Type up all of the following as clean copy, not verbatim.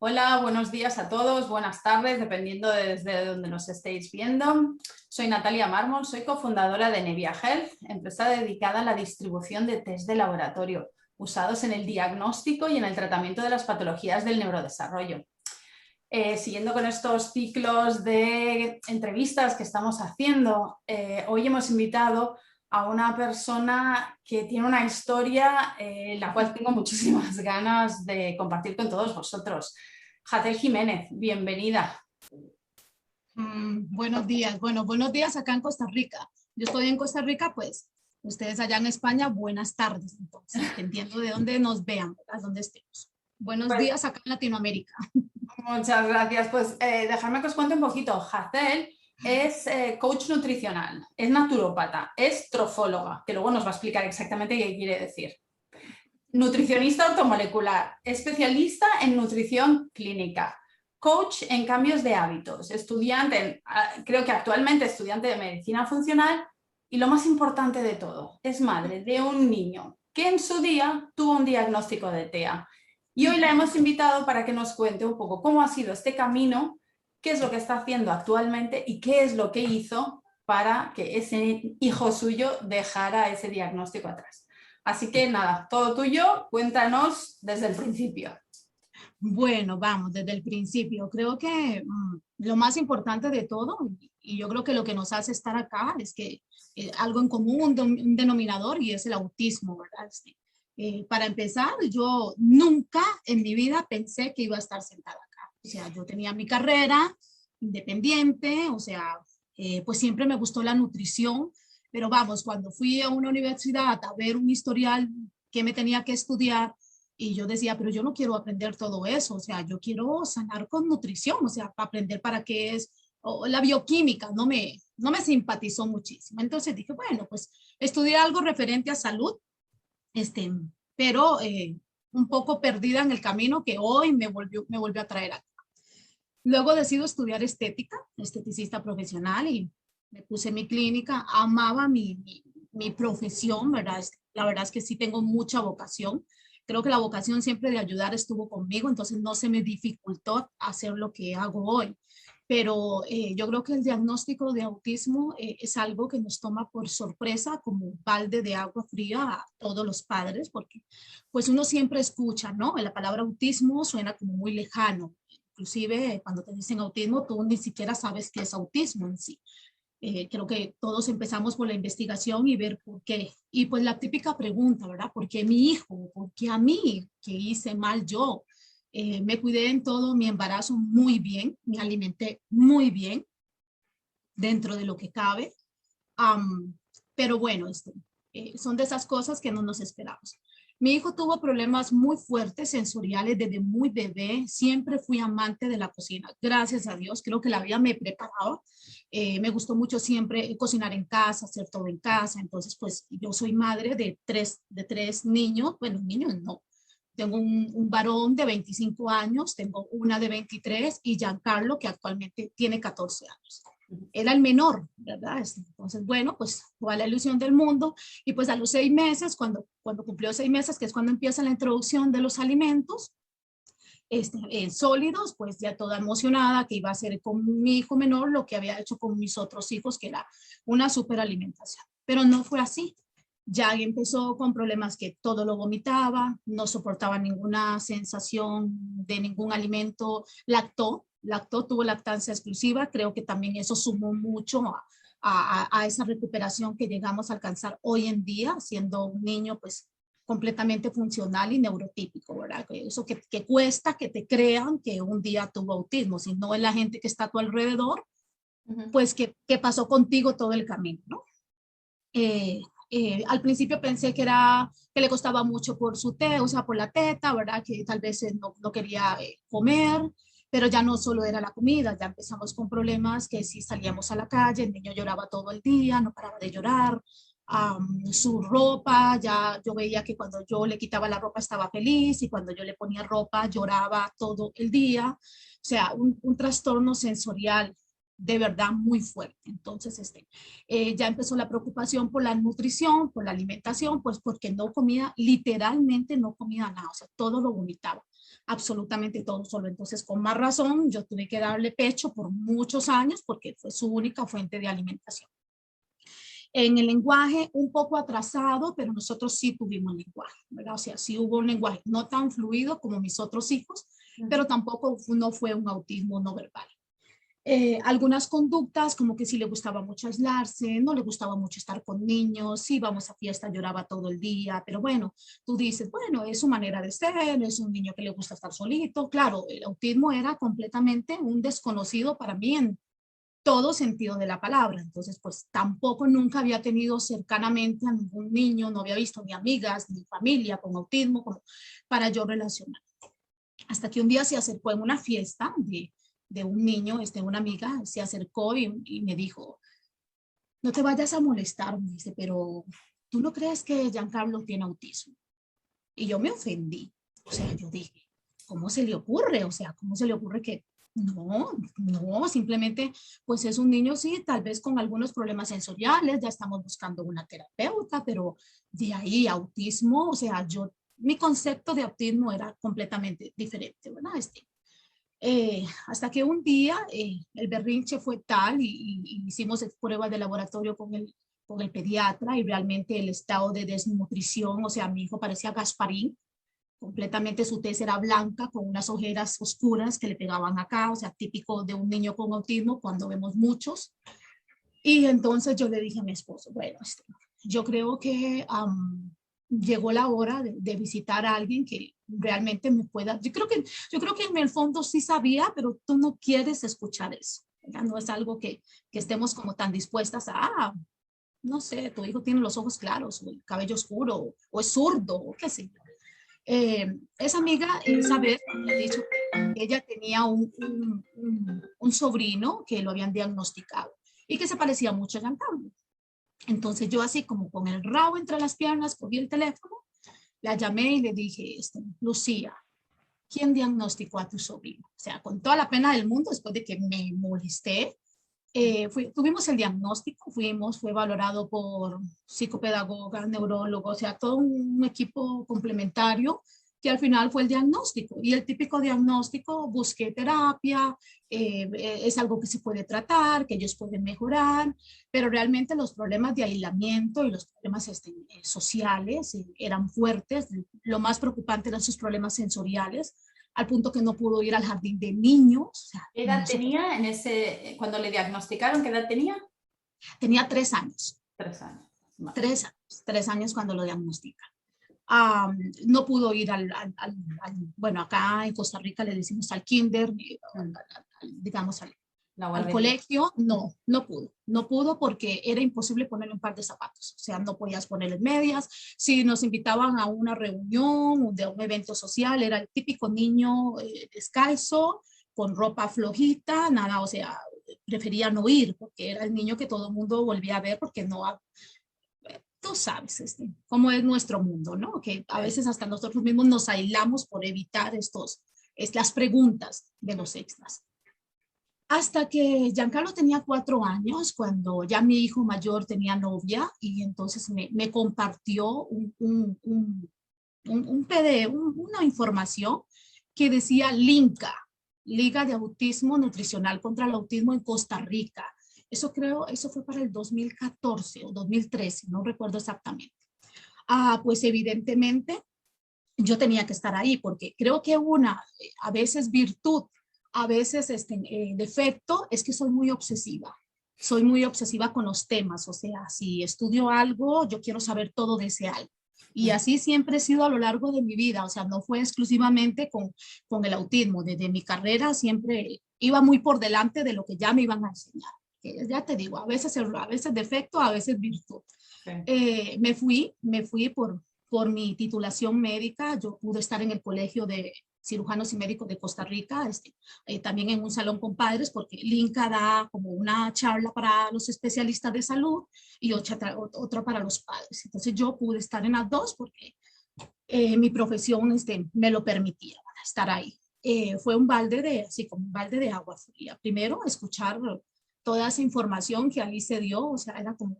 Hola, buenos días a todos, buenas tardes, dependiendo desde donde nos estéis viendo. Soy Natalia Mármol, soy cofundadora de Nevia Health, empresa dedicada a la distribución de test de laboratorio usados en el diagnóstico y en el tratamiento de las patologías del neurodesarrollo. Siguiendo con estos ciclos de entrevistas que estamos haciendo, hoy hemos invitado a una persona que tiene una historia la cual tengo muchísimas ganas de compartir con todos vosotros. Jatel Jiménez, bienvenida. Buenos días. Bueno, buenos días acá en Costa Rica. Yo estoy en Costa Rica, pues ustedes allá en España, buenas tardes. Entonces, entiendo de dónde nos vean, ¿verdad? Dónde estemos. Buenos días acá en Latinoamérica. Muchas gracias. Pues dejadme que os cuente un poquito. Jatel es coach nutricional, es naturópata, es trofóloga, que luego nos va a explicar exactamente qué quiere decir. Nutricionista ortomolecular, especialista en nutrición clínica, coach en cambios de hábitos, estudiante, creo que actualmente estudiante de medicina funcional y lo más importante de todo, es madre de un niño que en su día tuvo un diagnóstico de TEA. Y hoy la hemos invitado para que nos cuente un poco cómo ha sido este camino, qué es lo que está haciendo actualmente y qué es lo que hizo para que ese hijo suyo dejara ese diagnóstico atrás. Así que nada, todo tuyo, cuéntanos desde el principio. Bueno, vamos, desde el principio. Creo que lo más importante de todo, y yo creo que lo que nos hace estar acá es que algo en común, un denominador, y es el autismo, ¿verdad? Para empezar, yo nunca en mi vida pensé que iba a estar sentada acá. O sea, yo tenía mi carrera independiente, o sea, pues siempre me gustó la nutrición, pero vamos, cuando fui a una universidad a ver un historial que me tenía que estudiar, y yo decía, pero yo no quiero aprender todo eso, o sea, yo quiero sanar con nutrición, o sea, para aprender para qué es la bioquímica, no me simpatizó muchísimo. Entonces dije, bueno, pues estudié algo referente a salud, este, pero un poco perdida en el camino que hoy me volvió a traer acá. Luego decido estudiar estética, esteticista profesional, y me puse en mi clínica, amaba mi profesión, ¿verdad? La verdad es que sí tengo mucha vocación. Creo que la vocación siempre de ayudar estuvo conmigo, entonces no se me dificultó hacer lo que hago hoy. Pero yo creo que el diagnóstico de autismo es algo que nos toma por sorpresa como un balde de agua fría a todos los padres, porque pues uno siempre escucha, ¿no? La palabra autismo suena como muy lejano. Inclusive cuando te dicen autismo, tú ni siquiera sabes qué es autismo en sí. Creo que todos empezamos por la investigación y ver por qué. Y pues la típica pregunta, ¿verdad? ¿Por qué mi hijo? ¿Por qué a mí? ¿Qué hice mal yo? Me cuidé en todo mi embarazo muy bien, me alimenté muy bien dentro de lo que cabe. Pero bueno, son de esas cosas que no nos esperamos. Mi hijo tuvo problemas muy fuertes sensoriales desde muy bebé. Siempre fui amante de la cocina. Gracias a Dios, creo que la vida me preparaba. Me gustó mucho siempre cocinar en casa, hacer todo en casa. Entonces, pues yo soy madre de tres niños. Bueno, niños no. Tengo un varón de 25 años, tengo una de 23 y Giancarlo, que actualmente tiene 14 años. Era el menor, ¿verdad? Entonces, bueno, pues toda la ilusión del mundo. Y pues a los 6 meses, cuando cumplió 6 meses, que es cuando empieza la introducción de los alimentos sólidos, pues ya toda emocionada que iba a hacer con mi hijo menor lo que había hecho con mis otros hijos, que era una superalimentación. Pero no fue así. Ya empezó con problemas que todo lo vomitaba, no soportaba ninguna sensación de ningún alimento, lactó, tuvo lactancia exclusiva. Creo que también eso sumó mucho a esa recuperación que llegamos a alcanzar hoy en día, siendo un niño pues completamente funcional y neurotípico, ¿verdad? Eso que cuesta que te crean que un día tuvo autismo, si no es la gente que está a tu alrededor, pues que pasó contigo todo el camino, ¿no? Al principio pensé que le costaba mucho por su o sea, por la teta, ¿verdad? Que tal vez no quería comer, pero ya no solo era la comida, ya empezamos con problemas que si salíamos a la calle, el niño lloraba todo el día, no paraba de llorar. Su ropa, ya yo veía que cuando yo le quitaba la ropa estaba feliz y cuando yo le ponía ropa lloraba todo el día. O sea, un trastorno sensorial de verdad muy fuerte. Entonces, ya empezó la preocupación por la nutrición, por la alimentación, pues porque no comía, literalmente no comía nada, o sea, todo lo vomitaba. absolutamente todo solo. Entonces, con más razón, yo tuve que darle pecho por muchos años porque fue su única fuente de alimentación. En el lenguaje un poco atrasado, pero nosotros sí tuvimos lenguaje, ¿verdad? O sea, sí hubo un lenguaje no tan fluido como mis otros hijos, pero tampoco no fue un autismo no verbal. Algunas conductas, como que sí le gustaba mucho aislarse, no le gustaba mucho estar con niños, si íbamos a fiesta lloraba todo el día, pero bueno, tú dices, bueno, es su manera de ser, es un niño que le gusta estar solito. Claro, el autismo era completamente un desconocido para mí en todo sentido de la palabra. Entonces, pues tampoco nunca había tenido cercanamente a ningún niño, no había visto ni amigas, ni familia con autismo, como para yo relacionar. Hasta que un día se acercó en una fiesta de un niño, una amiga, se acercó y me dijo, no te vayas a molestar, me dice, pero ¿tú no crees que Giancarlo tiene autismo? Y yo me ofendí. O sea, yo dije, ¿cómo se le ocurre? O sea, ¿cómo se le ocurre que no, no, simplemente pues es un niño, sí, tal vez con algunos problemas sensoriales, ya estamos buscando una terapeuta, pero de ahí autismo, o sea, mi concepto de autismo era completamente diferente, ¿verdad? Hasta que un día el berrinche fue tal y hicimos pruebas de laboratorio con el pediatra y realmente el estado de desnutrición, o sea, mi hijo parecía Gasparín, completamente su tez era blanca con unas ojeras oscuras que le pegaban acá, o sea, típico de un niño con autismo cuando vemos muchos. Y entonces yo le dije a mi esposo, bueno, yo creo que llegó la hora de visitar a alguien que realmente me pueda, yo creo que en el fondo sí sabía, pero tú no quieres escuchar eso, ¿verdad? No es algo que estemos como tan dispuestas a, no sé, tu hijo tiene los ojos claros, o el cabello oscuro, o es zurdo, o qué sé yo. Esa amiga, esa vez, me ha dicho que ella tenía un sobrino que lo habían diagnosticado y que se parecía mucho a Giancarlo. Entonces yo así como con el rabo entre las piernas, cogí el teléfono, la llamé y le dije, Lucía, ¿quién diagnosticó a tu sobrino? O sea, con toda la pena del mundo, después de que me molesté, tuvimos el diagnóstico, fue valorado por psicopedagoga, neurólogo, o sea, todo un equipo complementario que al final fue el diagnóstico. Y el típico diagnóstico, busqué terapia, es algo que se puede tratar, que ellos pueden mejorar, pero realmente los problemas de aislamiento y los problemas sociales eran fuertes. Lo más preocupante eran sus problemas sensoriales, al punto que no pudo ir al jardín de niños. O sea, ¿Qué edad tenía cuando le diagnosticaron? ¿Qué edad tenía? Tenía 3 años. 3 años. Vale. 3 años cuando lo diagnostican. No pudo ir bueno, acá en Costa Rica le decimos al kinder, digamos al colegio, no pudo porque era imposible ponerle un par de zapatos, o sea, no podías ponerle medias. Si nos invitaban a una reunión de un evento social, era el típico niño descalzo, con ropa flojita, nada, o sea, prefería no ir porque era el niño que todo el mundo volvía a ver porque no, tú sabes cómo es nuestro mundo, ¿no? Que a veces hasta nosotros mismos nos aislamos por evitar las preguntas de los extras. Hasta que Giancarlo tenía 4 años, cuando ya mi hijo mayor tenía novia, y entonces me compartió un PDF, una información que decía LINCA, Liga de Autismo Nutricional contra el Autismo en Costa Rica. Eso fue para el 2014 o 2013, no recuerdo exactamente. Pues evidentemente yo tenía que estar ahí porque creo que a veces virtud, a veces defecto, es que soy muy obsesiva. Soy muy obsesiva con los temas, o sea, si estudio algo, yo quiero saber todo de ese algo. Y así siempre he sido a lo largo de mi vida, o sea, no fue exclusivamente con el autismo. Desde mi carrera siempre iba muy por delante de lo que ya me iban a enseñar. Ya te digo, a veces defecto, a veces virtud. Sí. Me fui por mi titulación médica. Yo pude estar en el Colegio de Cirujanos y Médicos de Costa Rica, también en un salón con padres, porque el INCA da como una charla para los especialistas de salud y otra para los padres. Entonces yo pude estar en las dos porque mi profesión me lo permitía estar ahí. Fue así como un balde de agua fría. Primero, escuchar toda esa información que ahí se dio, o sea, era como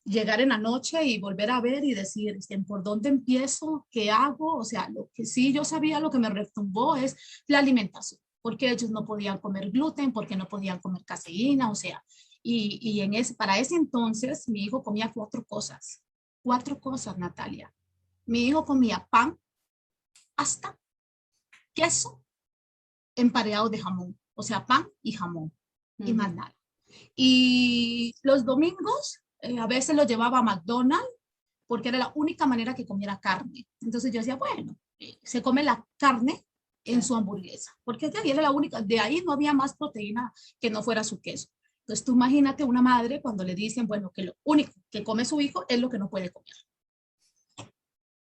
llegar en la noche y volver a ver y decir, ¿por dónde empiezo? ¿Qué hago? O sea, lo que sí yo sabía, lo que me retumbó es la alimentación, porque ellos no podían comer gluten, porque no podían comer caseína, o sea, para ese entonces mi hijo comía cuatro cosas, Natalia. Mi hijo comía pan, hasta queso, emparedado de jamón, o sea, pan y jamón, y más nada. Y los domingos a veces lo llevaba a McDonald's porque era la única manera que comiera carne. Entonces yo decía, bueno, se come la carne en su hamburguesa, porque de ahí era la única, de ahí no había más proteína que no fuera su queso. Entonces tú imagínate una madre cuando le dicen, bueno, que lo único que come su hijo es lo que no puede comer.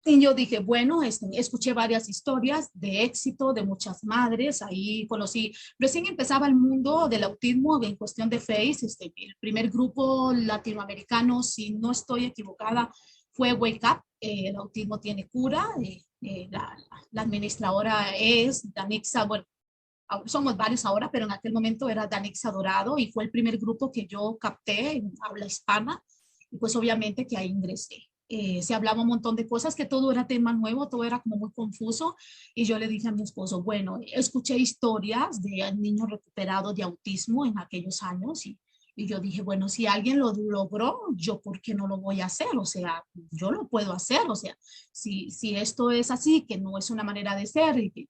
Y yo dije, bueno, escuché varias historias de éxito de muchas madres, ahí conocí, recién empezaba el mundo del autismo en cuestión de Face, el primer grupo latinoamericano, si no estoy equivocada, fue Wake Up, el autismo tiene cura, la administradora es Danixa, bueno, somos varios ahora, pero en aquel momento era Danixa Dorado y fue el primer grupo que yo capté en habla hispana, y pues obviamente que ahí ingresé. Se hablaba un montón de cosas, que todo era tema nuevo, todo era como muy confuso. Y yo le dije a mi esposo, bueno, escuché historias de niños recuperados de autismo en aquellos años y yo dije, bueno, si alguien lo logró, yo por qué no lo voy a hacer, o sea, yo lo puedo hacer, o sea, si esto es así, que no es una manera de ser, y que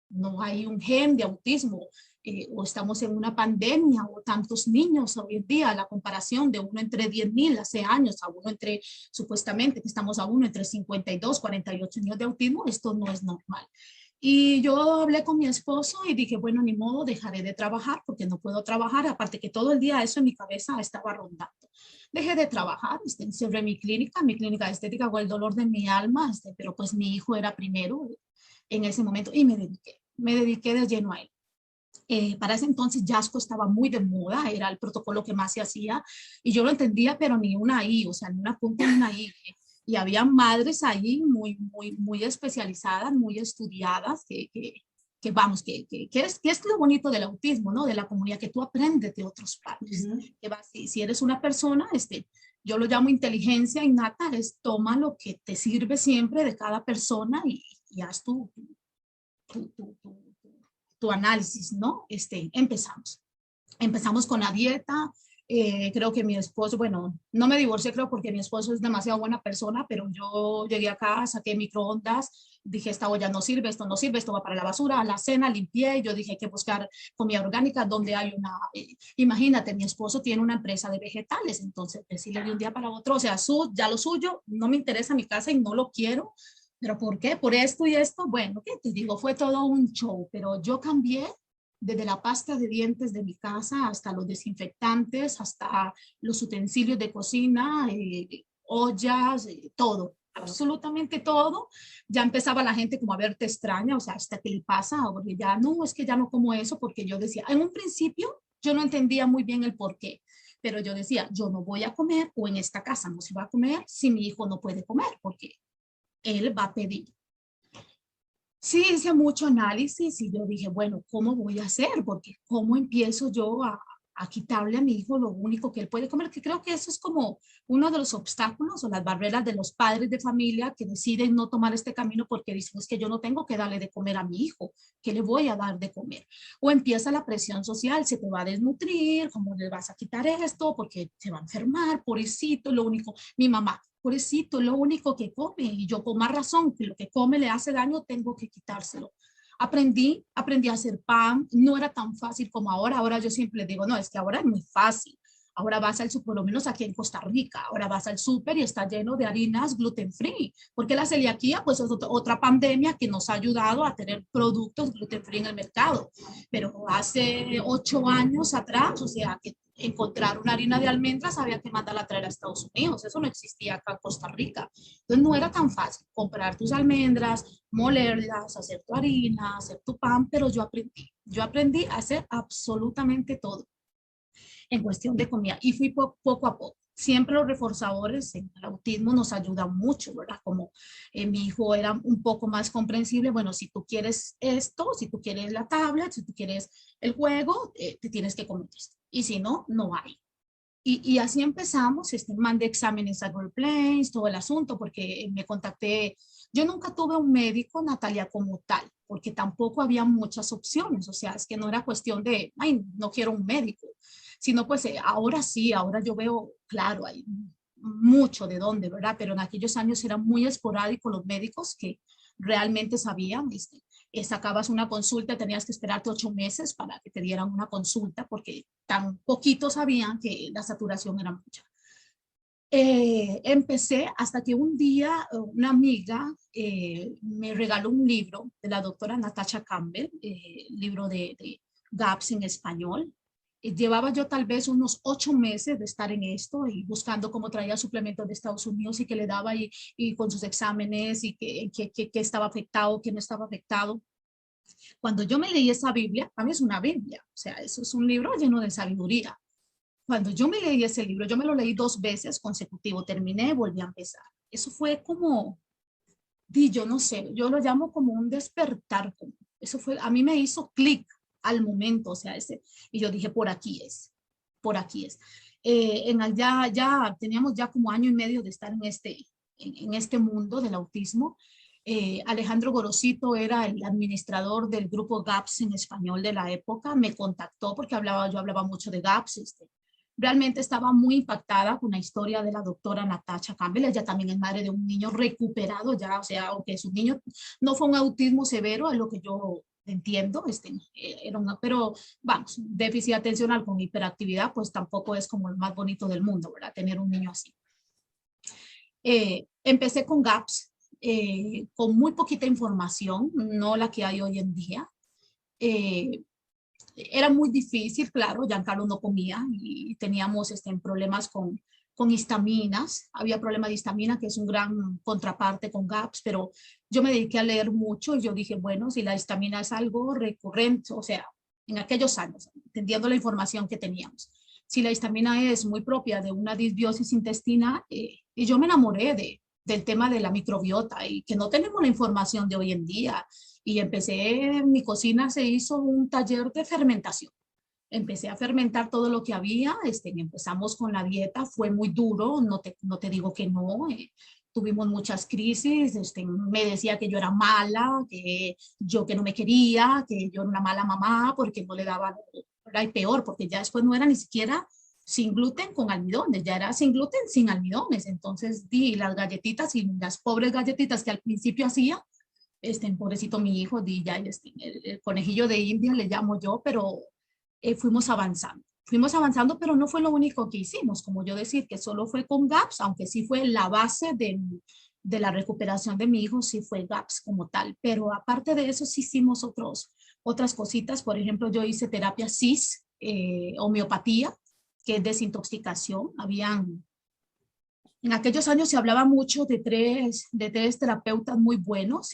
no hay un gen de autismo, o estamos en una pandemia, o tantos niños hoy en día, la comparación de uno entre 10.000 hace años, a uno entre, supuestamente que estamos a uno entre 52, 48 años de autismo, esto no es normal. Y yo hablé con mi esposo y dije, bueno, ni modo, dejaré de trabajar porque no puedo trabajar, aparte que todo el día eso en mi cabeza estaba rondando. Dejé de trabajar, cerré mi clínica estética con el dolor de mi alma, pero pues mi hijo era primero en ese momento y me dediqué de lleno a él. Para ese entonces Jasco estaba muy de moda, era el protocolo que más se hacía y yo lo entendía, pero ni una I, o sea, ni una punta ni una I. Y había madres ahí muy especializadas, muy estudiadas, vamos, que es lo bonito del autismo, ¿no? De la comunidad, que tú aprendes de otros padres. Que va, si eres una persona, yo lo llamo inteligencia innata, es toma lo que te sirve siempre de cada persona y haz tu, tu, tu, tu análisis, ¿no? Empezamos con la dieta. Creo que mi esposo, bueno, no me divorcié, creo, porque mi esposo es demasiado buena persona, pero yo llegué acá, saqué microondas, dije, esta olla no sirve, esto va para la basura, a la cena, limpié, y yo dije, hay que buscar comida orgánica donde hay una, imagínate, mi esposo tiene una empresa de vegetales, entonces decirle de un día para otro, o sea, ya lo suyo, no me interesa mi casa y no lo quiero, pero ¿por qué? Por esto y esto, bueno, ¿qué te digo? Fue todo un show, pero yo cambié desde la pasta de dientes de mi casa hasta los desinfectantes, hasta los utensilios de cocina, ollas, todo, absolutamente todo. Ya empezaba la gente como a verte extraña, o sea, ¿hasta qué le pasa? Porque ya no, es que ya no como eso, porque yo decía, en un principio yo no entendía muy bien el por qué, pero yo decía, yo no voy a comer, o en esta casa no se va a comer si mi hijo no puede comer, porque él va a pedir. Sí, hice mucho análisis y yo dije, bueno, ¿cómo voy a hacer? Porque ¿cómo empiezo yo a quitarle a mi hijo lo único que él puede comer? Que creo que eso es como uno de los obstáculos o las barreras de los padres de familia que deciden no tomar este camino porque dicen, es que yo no tengo que darle de comer a mi hijo, ¿qué le voy a dar de comer? O empieza la presión social, se te va a desnutrir, ¿cómo le vas a quitar esto? Porque se va a enfermar, pobrecito, lo único, mi mamá, pobrecito, lo único que come, y yo con más razón, que lo que come le hace daño, tengo que quitárselo. Aprendí a hacer pan, no era tan fácil como ahora yo siempre digo, no, es que ahora es muy fácil. Ahora vas al súper, por lo menos aquí en Costa Rica, ahora vas al súper y está lleno de harinas gluten free, porque la celiaquía pues es otra pandemia que nos ha ayudado a tener productos gluten free en el mercado, pero hace 8 años atrás, o sea, que encontrar una harina de almendras había que mandarla a traer a Estados Unidos, eso no existía acá en Costa Rica, entonces no era tan fácil comprar tus almendras, molerlas, hacer tu harina, hacer tu pan, pero yo aprendí a hacer absolutamente todo en cuestión de comida y fui poco a poco. Siempre los reforzadores en el autismo nos ayudan mucho, ¿verdad? Como mi hijo era un poco más comprensible, bueno, si tú quieres esto, si tú quieres la tablet, si tú quieres el juego, te tienes que comer esto. Y si no, no hay. Y así empezamos, mandé exámenes a Google Plains, todo el asunto, porque me contacté. Yo nunca tuve un médico, Natalia, como tal, porque tampoco había muchas opciones. O sea, es que no era cuestión de, ay, no quiero un médico, sino pues ahora sí, ahora yo veo, claro, hay mucho de dónde, ¿verdad? Pero en aquellos años eran muy esporádicos los médicos que realmente sabían, sacabas una consulta, tenías que esperarte 8 meses para que te dieran una consulta, porque tan poquito sabían que la saturación era mucha. Empecé hasta que un día una amiga me regaló un libro de la doctora Natasha Campbell, libro de GAPS en español. Llevaba yo tal vez unos 8 meses de estar en esto y buscando cómo traía suplementos de Estados Unidos y que le daba y con sus exámenes y que estaba afectado, que no estaba afectado. Cuando yo me leí esa Biblia, a mí es una Biblia, o sea, eso es un libro lleno de sabiduría. Cuando yo me leí ese libro, yo me lo leí 2 veces consecutivo, terminé, volví a empezar. Eso fue como, yo no sé, yo lo llamo como un despertar. Eso fue, a mí me hizo clic al momento, o sea, y yo dije, por aquí es, por aquí es. Ya teníamos ya como año y medio de estar en este mundo del autismo. Alejandro Gorosito era el administrador del grupo GAPS en español de la época, me contactó porque yo hablaba mucho de GAPS. Realmente estaba muy impactada con la historia de la doctora Natasha Campbell. Ella también es madre de un niño recuperado ya, o sea, aunque su niño no fue un autismo severo, es lo que yo entiendo, pero vamos, déficit atencional con hiperactividad, pues tampoco es como el más bonito del mundo, ¿verdad? Tener un niño así. Empecé con GAPS, con muy poquita información, no la que hay hoy en día. Era muy difícil, claro, Giancarlo no comía y teníamos problemas con histaminas. Había problema de histamina, que es un gran contraparte con GAPS, pero yo me dediqué a leer mucho y yo dije, bueno, si la histamina es algo recurrente, o sea, en aquellos años, entendiendo la información que teníamos, si la histamina es muy propia de una disbiosis intestinal, y yo me enamoré del tema de la microbiota y que no tenemos la información de hoy en día. Y empecé, en mi cocina se hizo un taller de fermentación. Empecé a fermentar todo lo que había, empezamos con la dieta, fue muy duro, no te digo que no, tuvimos muchas crisis, me decía que yo era mala, que no me quería, que yo era una mala mamá porque no le daba, era el peor, porque ya después no era ni siquiera sin gluten con almidones, ya era sin gluten sin almidones. Entonces di las galletitas y las pobres galletitas que al principio hacía, pobrecito mi hijo, di ya, el conejillo de India le llamo yo, pero fuimos avanzando. Fuimos avanzando, pero no fue lo único que hicimos, como yo decir que solo fue con GAPS, aunque sí fue la base de la recuperación de mi hijo, sí fue GAPS como tal, pero aparte de eso sí hicimos otras cositas. Por ejemplo, yo hice terapia CIS, homeopatía, que es desintoxicación. En aquellos años se hablaba mucho de tres terapeutas muy buenos,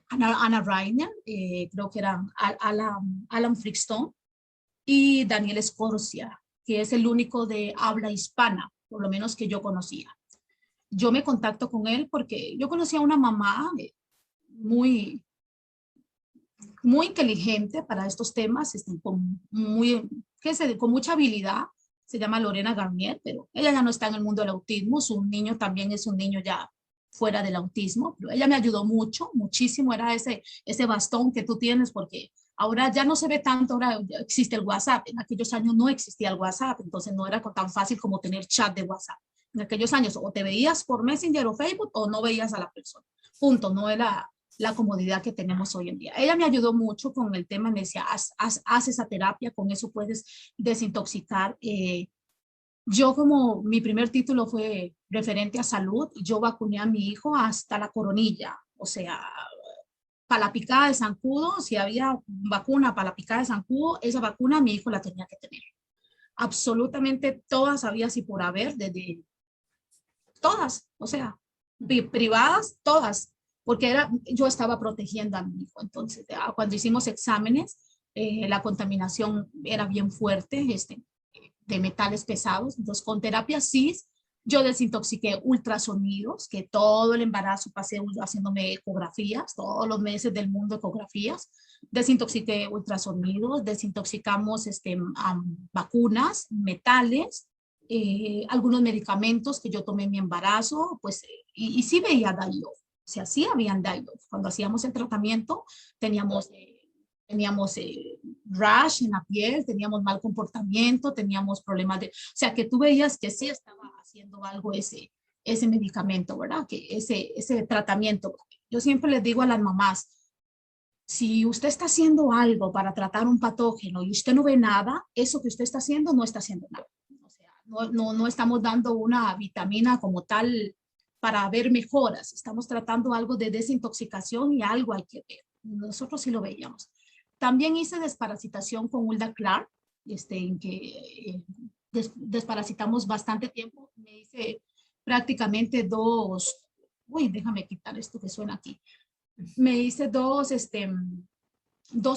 Anna Reiner, creo que era Alan Frickstone, y Daniel Scorsia, que es el único de habla hispana, por lo menos que yo conocía. Yo me contacto con él porque yo conocía a una mamá muy, muy inteligente para estos temas, con mucha habilidad. Se llama Lorena Garnier, pero ella ya no está en el mundo del autismo, su niño también es un niño ya fuera del autismo, pero ella me ayudó mucho, muchísimo, era ese bastón que tú tienes, porque ahora ya no se ve tanto, ahora existe el WhatsApp, en aquellos años no existía el WhatsApp, entonces no era tan fácil como tener chat de WhatsApp. En aquellos años o te veías por Messenger o Facebook o no veías a la persona, punto, no era la comodidad que tenemos hoy en día. Ella me ayudó mucho con el tema, me decía, haz esa terapia, con eso puedes desintoxicar. Yo como mi primer título fue referente a salud, yo vacuné a mi hijo hasta la coronilla, o sea, para la picada de zancudo, si había vacuna para la picada de zancudo, esa vacuna mi hijo la tenía que tener. Absolutamente todas había, si por haber, desde todas, o sea, privadas, todas, porque yo estaba protegiendo a mi hijo. Entonces, cuando hicimos exámenes, la contaminación era bien fuerte, de metales pesados. Entonces, con terapia CIS, Yo desintoxiqué ultrasonidos, que todo el embarazo pasé haciéndome ecografías, todos los meses del mundo ecografías. Desintoxiqué ultrasonidos, desintoxicamos vacunas, metales, algunos medicamentos que yo tomé en mi embarazo, pues, y sí veía daño. O sea, sí habían daño. Cuando hacíamos el tratamiento, teníamos rash en la piel, teníamos mal comportamiento, teníamos problemas de, o sea, que tú veías que sí estaba haciendo algo ese medicamento, ¿verdad? Que ese tratamiento. Yo siempre les digo a las mamás, si usted está haciendo algo para tratar un patógeno y usted no ve nada, eso que usted está haciendo no está haciendo nada. O sea, no estamos dando una vitamina como tal para ver mejoras. Estamos tratando algo de desintoxicación y algo hay que ver. Nosotros sí lo veíamos. También hice desparasitación con Hulda Clark, en que desparasitamos bastante tiempo. Me hice prácticamente déjame quitar esto que suena aquí. Me hice dos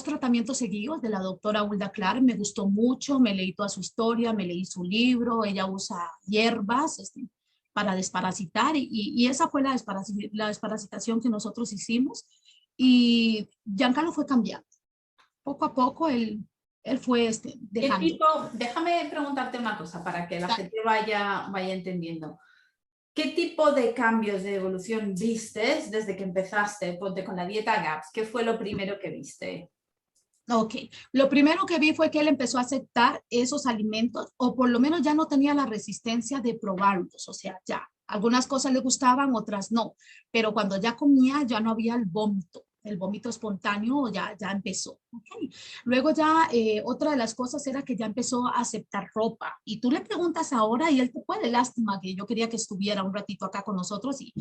tratamientos seguidos de la doctora Hulda Clark. Me gustó mucho, me leí toda su historia, me leí su libro. Ella usa hierbas para desparasitar y esa fue la desparasitación que nosotros hicimos. Y Giancarlo fue cambiando. Poco a poco él fue dejando. Déjame preguntarte una cosa para que la gente vaya entendiendo. ¿Qué tipo de cambios de evolución vistes desde que empezaste, ponte con la dieta GAPS? ¿Qué fue lo primero que viste? Ok, lo primero que vi fue que él empezó a aceptar esos alimentos, o por lo menos ya no tenía la resistencia de probarlos, o sea, ya algunas cosas le gustaban, otras no, pero cuando ya comía ya no había el vómito espontáneo ya empezó. Okay. Luego ya otra de las cosas era que ya empezó a aceptar ropa, y tú le preguntas ahora y él te puede, lástima que yo quería que estuviera un ratito acá con nosotros y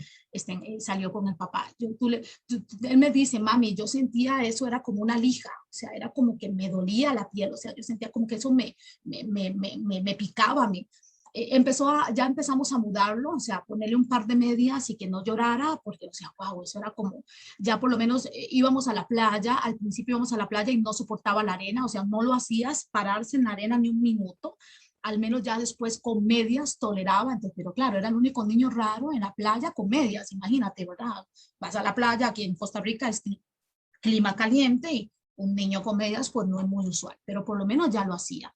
salió con el papá. Él me dice, mami, yo sentía eso, era como una lija, o sea, era como que me dolía la piel, o sea, yo sentía como que eso me picaba a mí. Ya empezamos a mudarlo, o sea, ponerle un par de medias y que no llorara, porque, o sea, wow, eso era como, ya por lo menos íbamos a la playa, al principio íbamos a la playa y no soportaba la arena, o sea, no lo hacías pararse en la arena ni un minuto, al menos ya después con medias toleraba, entonces, pero claro, era el único niño raro en la playa con medias, imagínate, ¿verdad? Vas a la playa, aquí en Costa Rica es clima caliente y un niño con medias pues no es muy usual, pero por lo menos ya lo hacía.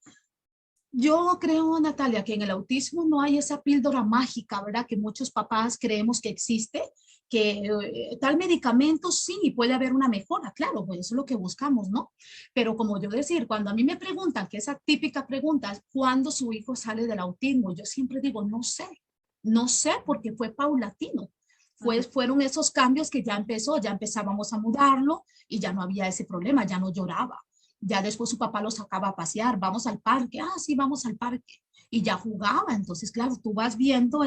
Yo creo, Natalia, que en el autismo no hay esa píldora mágica, ¿verdad? Que muchos papás creemos que existe, que tal medicamento sí puede haber una mejora, claro, pues eso es lo que buscamos, ¿no? Pero como yo decir, cuando a mí me preguntan, que esa típica pregunta es, ¿cuándo su hijo sale del autismo? Yo siempre digo, no sé porque fue paulatino. Fueron esos cambios que ya empezábamos a mudarlo y ya no había ese problema, ya no lloraba. Ya después su papá lo sacaba a pasear, vamos al parque, sí, vamos al parque. Y ya jugaba, entonces claro, tú vas viendo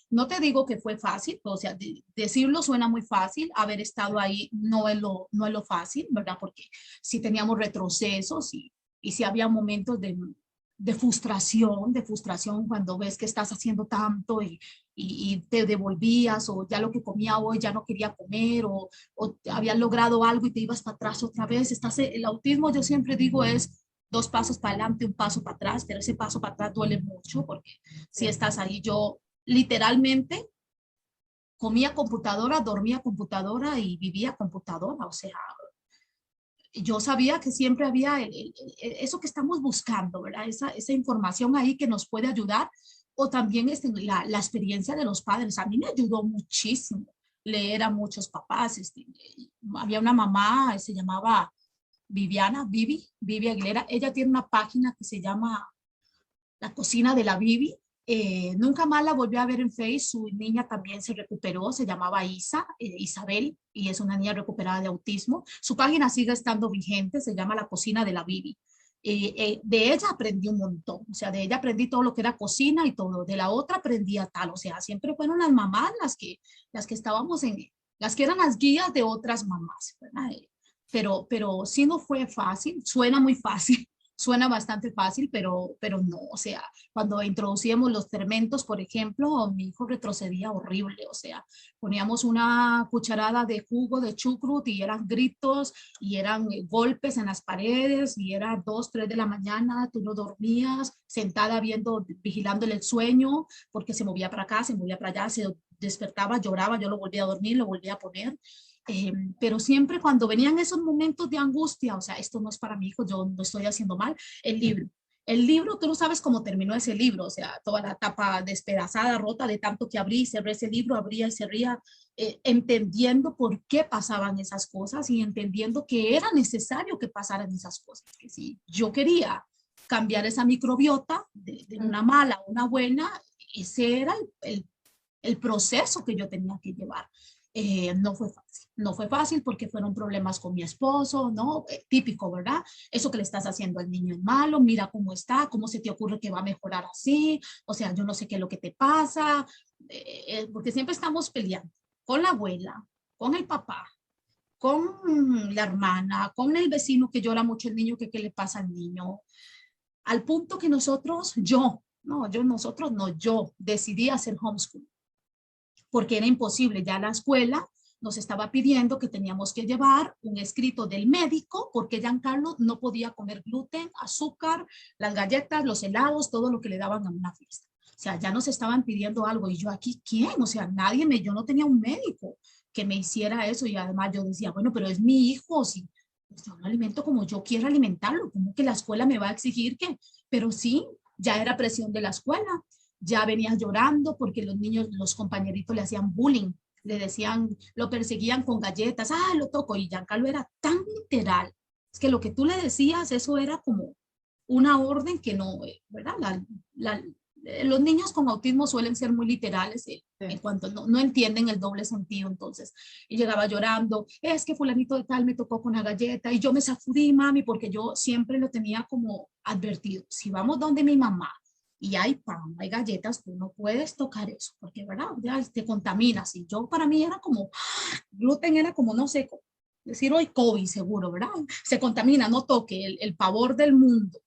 no te digo que fue fácil, o sea, decirlo suena muy fácil, haber estado ahí no es lo fácil, ¿verdad? Porque sí teníamos retrocesos y sí había momentos de frustración cuando ves que estás haciendo tanto y te devolvías, o ya lo que comía hoy ya no quería comer, o habías logrado algo y te ibas para atrás otra vez. El autismo, yo siempre digo, es 2 pasos para adelante, 1 paso para atrás, pero ese paso para atrás duele mucho porque si estás ahí, yo literalmente comía computadora, dormía computadora y vivía computadora, o sea, yo sabía que siempre había eso que estamos buscando, ¿verdad? Esa información ahí que nos puede ayudar, o también la experiencia de los padres. A mí me ayudó muchísimo leer a muchos papás. Había una mamá, se llamaba Vivi Aguilera. Ella tiene una página que se llama La Cocina de la Vivi. Nunca más la volví a ver en Facebook. Su niña también se recuperó, se llamaba Isabel, y es una niña recuperada de autismo. Su página sigue estando vigente, se llama La Cocina de la Vivi. De ella aprendí un montón, o sea, de ella aprendí todo lo que era cocina y todo, de la otra aprendía tal, o sea, siempre fueron las mamás las que estábamos las que eran las guías de otras mamás, ¿verdad? Pero sí no fue fácil, suena muy fácil, suena bastante fácil, pero no, o sea, cuando introducíamos los fermentos, por ejemplo, mi hijo retrocedía horrible, o sea, poníamos una cucharada de jugo de chucrut y eran gritos y eran golpes en las paredes y era 2, 3 de la mañana, tú no dormías, sentada viendo, vigilándole el sueño, porque se movía para acá, se movía para allá, se despertaba, lloraba, yo lo volvía a dormir, lo volvía a poner. Pero siempre cuando venían esos momentos de angustia, o sea, esto no es para mi hijo, yo no estoy haciendo mal, el libro. El libro, tú no sabes cómo terminó ese libro, o sea, toda la tapa despedazada, rota de tanto que abrí y cerré ese libro, abría y cerría, entendiendo por qué pasaban esas cosas y entendiendo que era necesario que pasaran esas cosas, que si yo quería cambiar esa microbiota de una mala a una buena, ese era el proceso que yo tenía que llevar. No fue fácil, no fue fácil porque fueron problemas con mi esposo, ¿no? Típico, ¿verdad? Eso que le estás haciendo al niño es malo, mira cómo está, cómo se te ocurre que va a mejorar así, o sea, yo no sé qué es lo que te pasa, porque siempre estamos peleando con la abuela, con el papá, con la hermana, con el vecino que llora mucho el niño, que qué le pasa al niño, al punto que yo decidí hacer homeschool porque era imposible. Ya la escuela nos estaba pidiendo que teníamos que llevar un escrito del médico porque Giancarlo no podía comer gluten, azúcar, las galletas, los helados, todo lo que le daban a una fiesta. O sea, ya nos estaban pidiendo algo y yo aquí, ¿quién? O sea, yo no tenía un médico que me hiciera eso y además yo decía, bueno, pero es mi hijo, si pues yo lo alimento como yo quiero alimentarlo, como que la escuela me va a exigir que, pero sí, ya era presión de la escuela, ya venía llorando porque los niños, los compañeritos le hacían bullying, le decían, lo perseguían con galletas, lo toco, y Giancarlo era tan literal, es que lo que tú le decías, eso era como una orden que no, ¿verdad? Los niños con autismo suelen ser muy literales en cuanto no entienden el doble sentido, entonces, y llegaba llorando, es que fulanito de tal me tocó con la galleta y yo me sacudí, mami, porque yo siempre lo tenía como advertido, si vamos donde mi mamá y hay pan, hay galletas, tú no puedes tocar eso, porque, ¿verdad? Ya te contaminas, y yo para mí era como, gluten era como, no sé, decir hoy COVID seguro, ¿verdad? Se contamina, no toque, el pavor del mundo.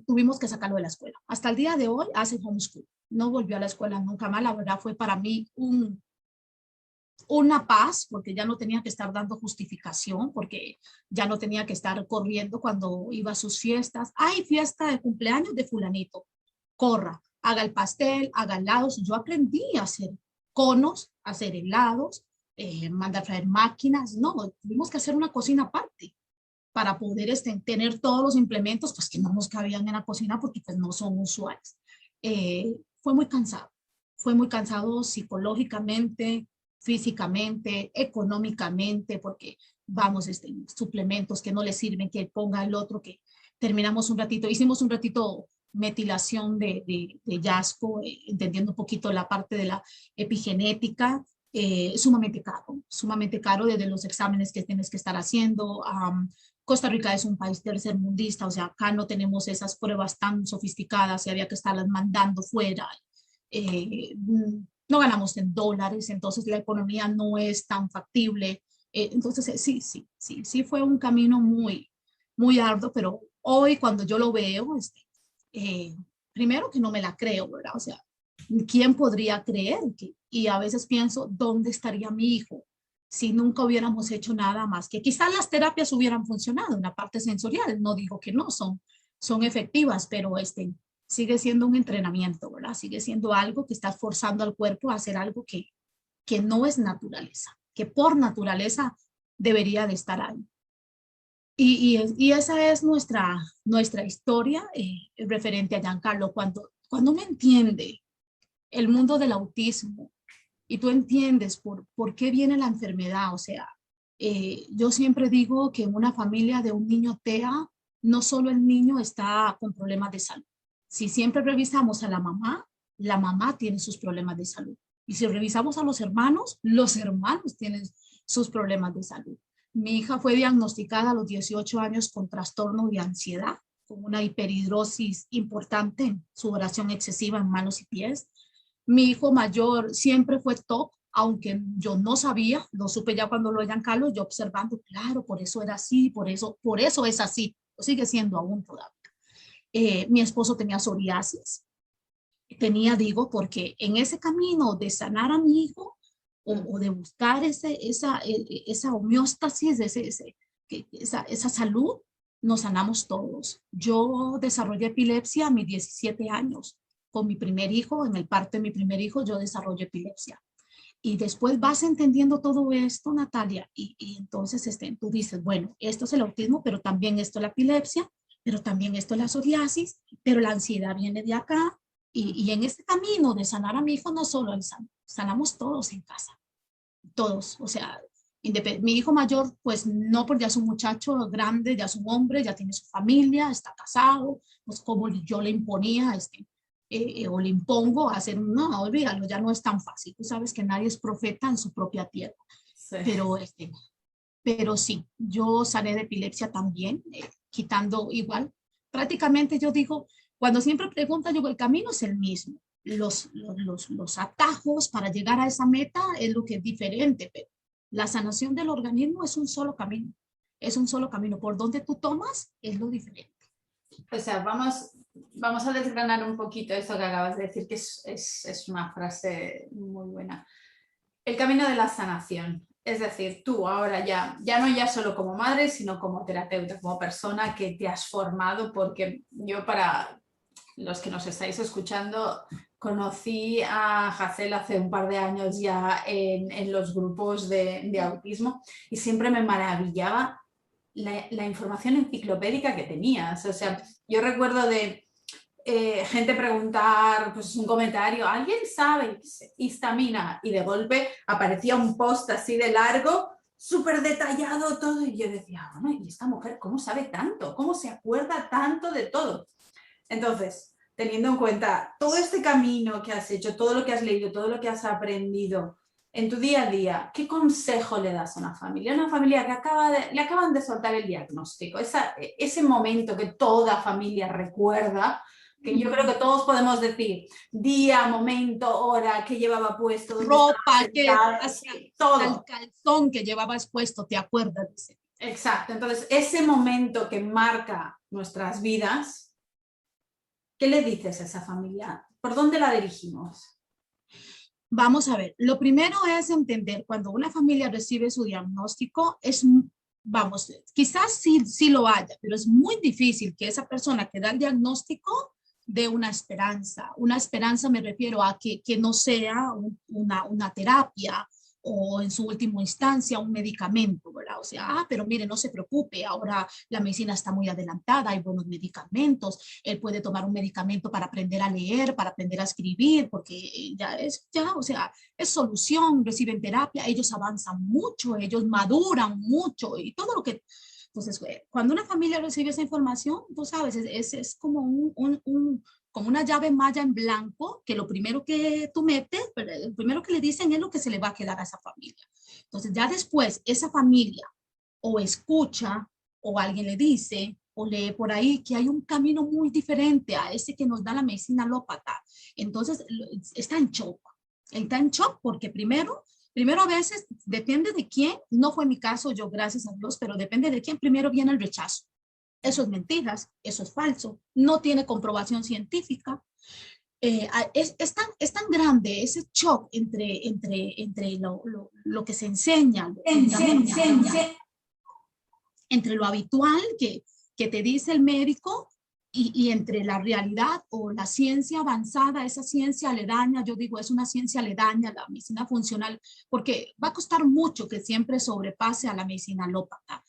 Tuvimos que sacarlo de la escuela. Hasta el día de hoy hace homeschool. No volvió a la escuela nunca más. La verdad fue para mí una paz, porque ya no tenía que estar dando justificación, porque ya no tenía que estar corriendo cuando iba a sus fiestas. Hay fiesta de cumpleaños de fulanito. Corra, haga el pastel, haga helados. Yo aprendí a hacer conos, a hacer helados, mandar a traer máquinas. No, tuvimos que hacer una cocina aparte para poder tener todos los implementos, pues que no nos cabían en la cocina porque pues no son usuales. Fue fue muy cansado psicológicamente, físicamente, económicamente, porque vamos, suplementos que no le sirven, que ponga el otro, que terminamos un ratito, hicimos un ratito metilación de Yasco, entendiendo un poquito la parte de la epigenética, sumamente caro desde los exámenes que tienes que estar haciendo. Costa Rica es un país tercermundista, o sea, acá no tenemos esas pruebas tan sofisticadas y había que estarlas mandando fuera. No ganamos en dólares, entonces la economía no es tan factible. Entonces, sí fue un camino muy arduo, pero hoy cuando yo lo veo, primero que no me la creo, ¿verdad? O sea, ¿quién podría creer que? Y a veces pienso, ¿dónde estaría mi hijo si nunca hubiéramos hecho nada más? Que quizás las terapias hubieran funcionado en la parte sensorial, no digo que no, son efectivas, pero sigue siendo un entrenamiento, ¿verdad? Sigue siendo algo que está forzando al cuerpo a hacer algo que no es naturaleza, que por naturaleza debería de estar ahí. Y esa es nuestra historia referente a Giancarlo. Cuando uno entiende el mundo del autismo y tú entiendes por qué viene la enfermedad, o sea, yo siempre digo que en una familia de un niño TEA, no solo el niño está con problemas de salud. Si siempre revisamos a la mamá tiene sus problemas de salud. Y si revisamos a los hermanos tienen sus problemas de salud. Mi hija fue diagnosticada a los 18 años con trastorno de ansiedad, con una hiperhidrosis importante, sudoración excesiva en manos y pies. Mi hijo mayor siempre fue TOC, aunque yo no sabía, lo supe ya cuando lo Giancarlo, yo observando, claro, por eso era así, por eso es así. lo sigue siendo aún todavía. Mi esposo tenía psoriasis, porque en ese camino de sanar a mi hijo o de buscar esa homeostasis, esa salud, nos sanamos todos. Yo desarrollé epilepsia a mis 17 años. Con mi primer hijo, en el parto de mi primer hijo, yo desarrollé epilepsia. Y después vas entendiendo todo esto, Natalia, y entonces tú dices, bueno, esto es el autismo, pero también esto es la epilepsia, pero también esto es la psoriasis, pero la ansiedad viene de acá. Y en este camino de sanar a mi hijo, no solo él sanamos todos en casa, todos. O sea, mi hijo mayor, pues no, porque ya es un muchacho grande, ya es un hombre, ya tiene su familia, está casado, pues como yo le imponía, o le impongo a hacer, no, olvídalo, ya no es tan fácil. Tú sabes que nadie es profeta en su propia tierra. Sí. Pero sí, yo sané de epilepsia también, quitando igual. Prácticamente yo digo, cuando siempre preguntan, yo el camino es el mismo. Los atajos para llegar a esa meta es lo que es diferente, pero la sanación del organismo es un solo camino. Es un solo camino. Por donde tú tomas es lo diferente. O sea, vamos a desgranar un poquito eso que acabas de decir, que es una frase muy buena. El camino de la sanación. Es decir, tú ahora ya no ya solo como madre, sino como terapeuta, como persona que te has formado, porque yo, para los que nos estáis escuchando, conocí a Hazel hace un par de años ya en los grupos de autismo, y siempre me maravillaba la información enciclopédica que tenías. O sea, yo recuerdo de gente preguntar, pues un comentario, ¿alguien sabe histamina? Y de golpe aparecía un post así de largo, súper detallado todo, y yo decía, bueno, ¿y esta mujer cómo sabe tanto? ¿Cómo se acuerda tanto de todo? Entonces, teniendo en cuenta todo este camino que has hecho, todo lo que has leído, todo lo que has aprendido en tu día a día, ¿qué consejo le das a una familia? Una familia que le acaban de soltar el diagnóstico, ese momento que toda familia recuerda, que yo creo que todos podemos decir día, momento, hora, que llevaba puesto, ropa, todo. El calzón que llevabas puesto, ¿te acuerdas? Exacto. Entonces, ese momento que marca nuestras vidas, ¿qué le dices a esa familia? ¿Por dónde la dirigimos? Vamos a ver, lo primero es entender cuando una familia recibe su diagnóstico, quizás sí lo haya, pero es muy difícil que esa persona que da el diagnóstico dé una esperanza. Una esperanza me refiero a que no sea una terapia o en su última instancia un medicamento, ¿verdad? O sea, pero mire, no se preocupe, ahora la medicina está muy adelantada, hay buenos medicamentos, él puede tomar un medicamento para aprender a leer, para aprender a escribir, porque o sea, es solución, reciben terapia, ellos avanzan mucho, ellos maduran mucho y todo lo que... Entonces, cuando una familia recibe esa información, tú sabes, es como como una llave maya en blanco, que lo primero que tú metes, lo primero que le dicen es lo que se le va a quedar a esa familia. Entonces, ya después, esa familia o escucha, o alguien le dice, o lee por ahí que hay un camino muy diferente a ese que nos da la medicina alópata. Entonces, está en shock. Está en shock porque primero a veces depende de quién, no fue mi caso, yo gracias a Dios, pero depende de quién, primero viene el rechazo. Eso es mentiras, eso es falso, no tiene comprobación científica. Es tan grande ese shock entre lo que se enseña, entre lo habitual que te dice el médico y entre la realidad o la ciencia avanzada, esa ciencia aledaña. Yo digo, es una ciencia aledaña, la medicina funcional, porque va a costar mucho que siempre sobrepase a la medicina alópata.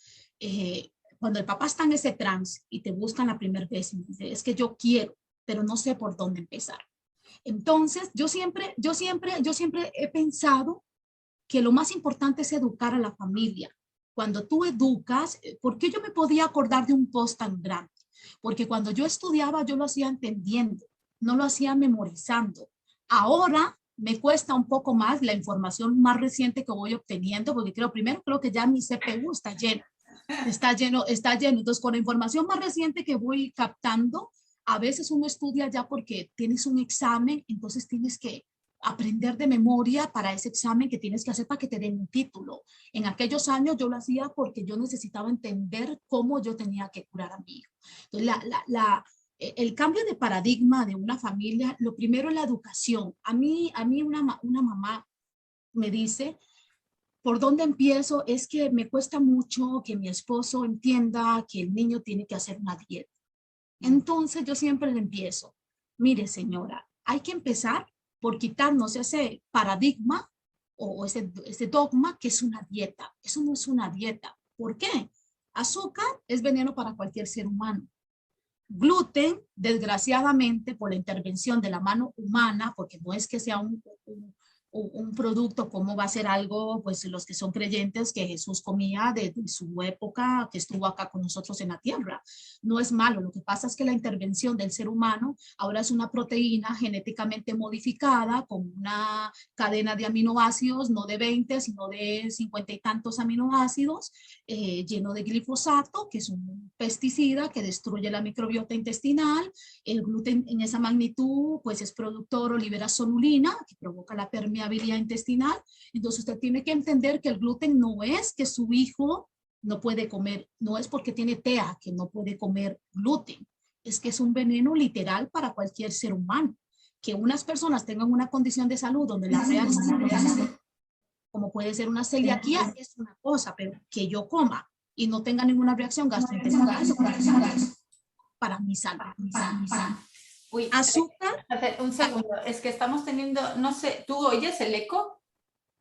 Cuando el papá está en ese trance y te buscan la primera vez y dice, es que yo quiero, pero no sé por dónde empezar. Entonces, yo siempre he pensado que lo más importante es educar a la familia. Cuando tú educas, ¿por qué yo me podía acordar de un post tan grande? Porque cuando yo estudiaba, yo lo hacía entendiendo, no lo hacía memorizando. Ahora me cuesta un poco más la información más reciente que voy obteniendo, porque creo que ya mi CPU está lleno. Está lleno. Entonces, con la información más reciente que voy captando, a veces uno estudia ya porque tienes un examen, entonces tienes que aprender de memoria para ese examen que tienes que hacer para que te den un título. En aquellos años yo lo hacía porque yo necesitaba entender cómo yo tenía que curar a mi hijo. Entonces, el cambio de paradigma de una familia, lo primero es la educación. A mí una mamá me dice, ¿por dónde empiezo? Es que me cuesta mucho que mi esposo entienda que el niño tiene que hacer una dieta. Entonces yo siempre le empiezo, mire señora, hay que empezar por quitarnos ese paradigma o ese dogma que es una dieta. Eso no es una dieta. ¿Por qué? Azúcar es veneno para cualquier ser humano. Gluten, desgraciadamente, por la intervención de la mano humana, porque no es que sea un producto, como va a ser algo, pues los que son creyentes que Jesús comía desde su época que estuvo acá con nosotros en la tierra. No es malo, lo que pasa es que la intervención del ser humano ahora es una proteína genéticamente modificada con una cadena de aminoácidos, no de 20, sino de 50 y tantos aminoácidos, lleno de glifosato, que es un pesticida que destruye la microbiota intestinal. El gluten en esa magnitud, pues es productor o libera sonulina, que provoca la permeabilidad intestinal. Entonces usted tiene que entender que el gluten no es que su hijo no puede comer, no es porque tiene TEA que no puede comer gluten, es que es un veneno literal para cualquier ser humano. Que unas personas tengan una condición de salud donde la reacción, como puede ser una celiaquía, es una cosa, pero que yo coma y no tenga ninguna reacción gastrointestinal, para mi salud. Uy, Azúcar. un segundo, es que estamos teniendo, no sé, ¿tú oyes el eco?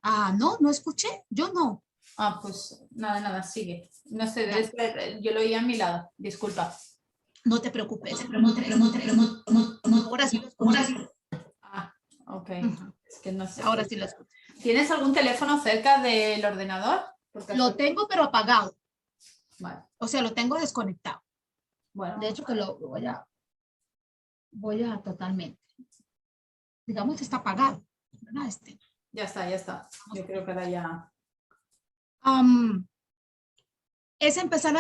Ah, no escuché, yo no. Ah, pues nada, sigue. No sé, debe ser, yo lo oía a mi lado, disculpa. No te preocupes. Ahora sí lo escucho. Ah, ok. Es que no sé. Ahora sí lo escucho. ¿Tienes algún teléfono cerca del ordenador? Lo tengo, pero apagado. Vale. O sea, lo tengo desconectado. Bueno. De hecho, que lo voy a totalmente. Digamos que está apagado, ¿verdad? Ya está. Yo creo que ahora ya. Es empezar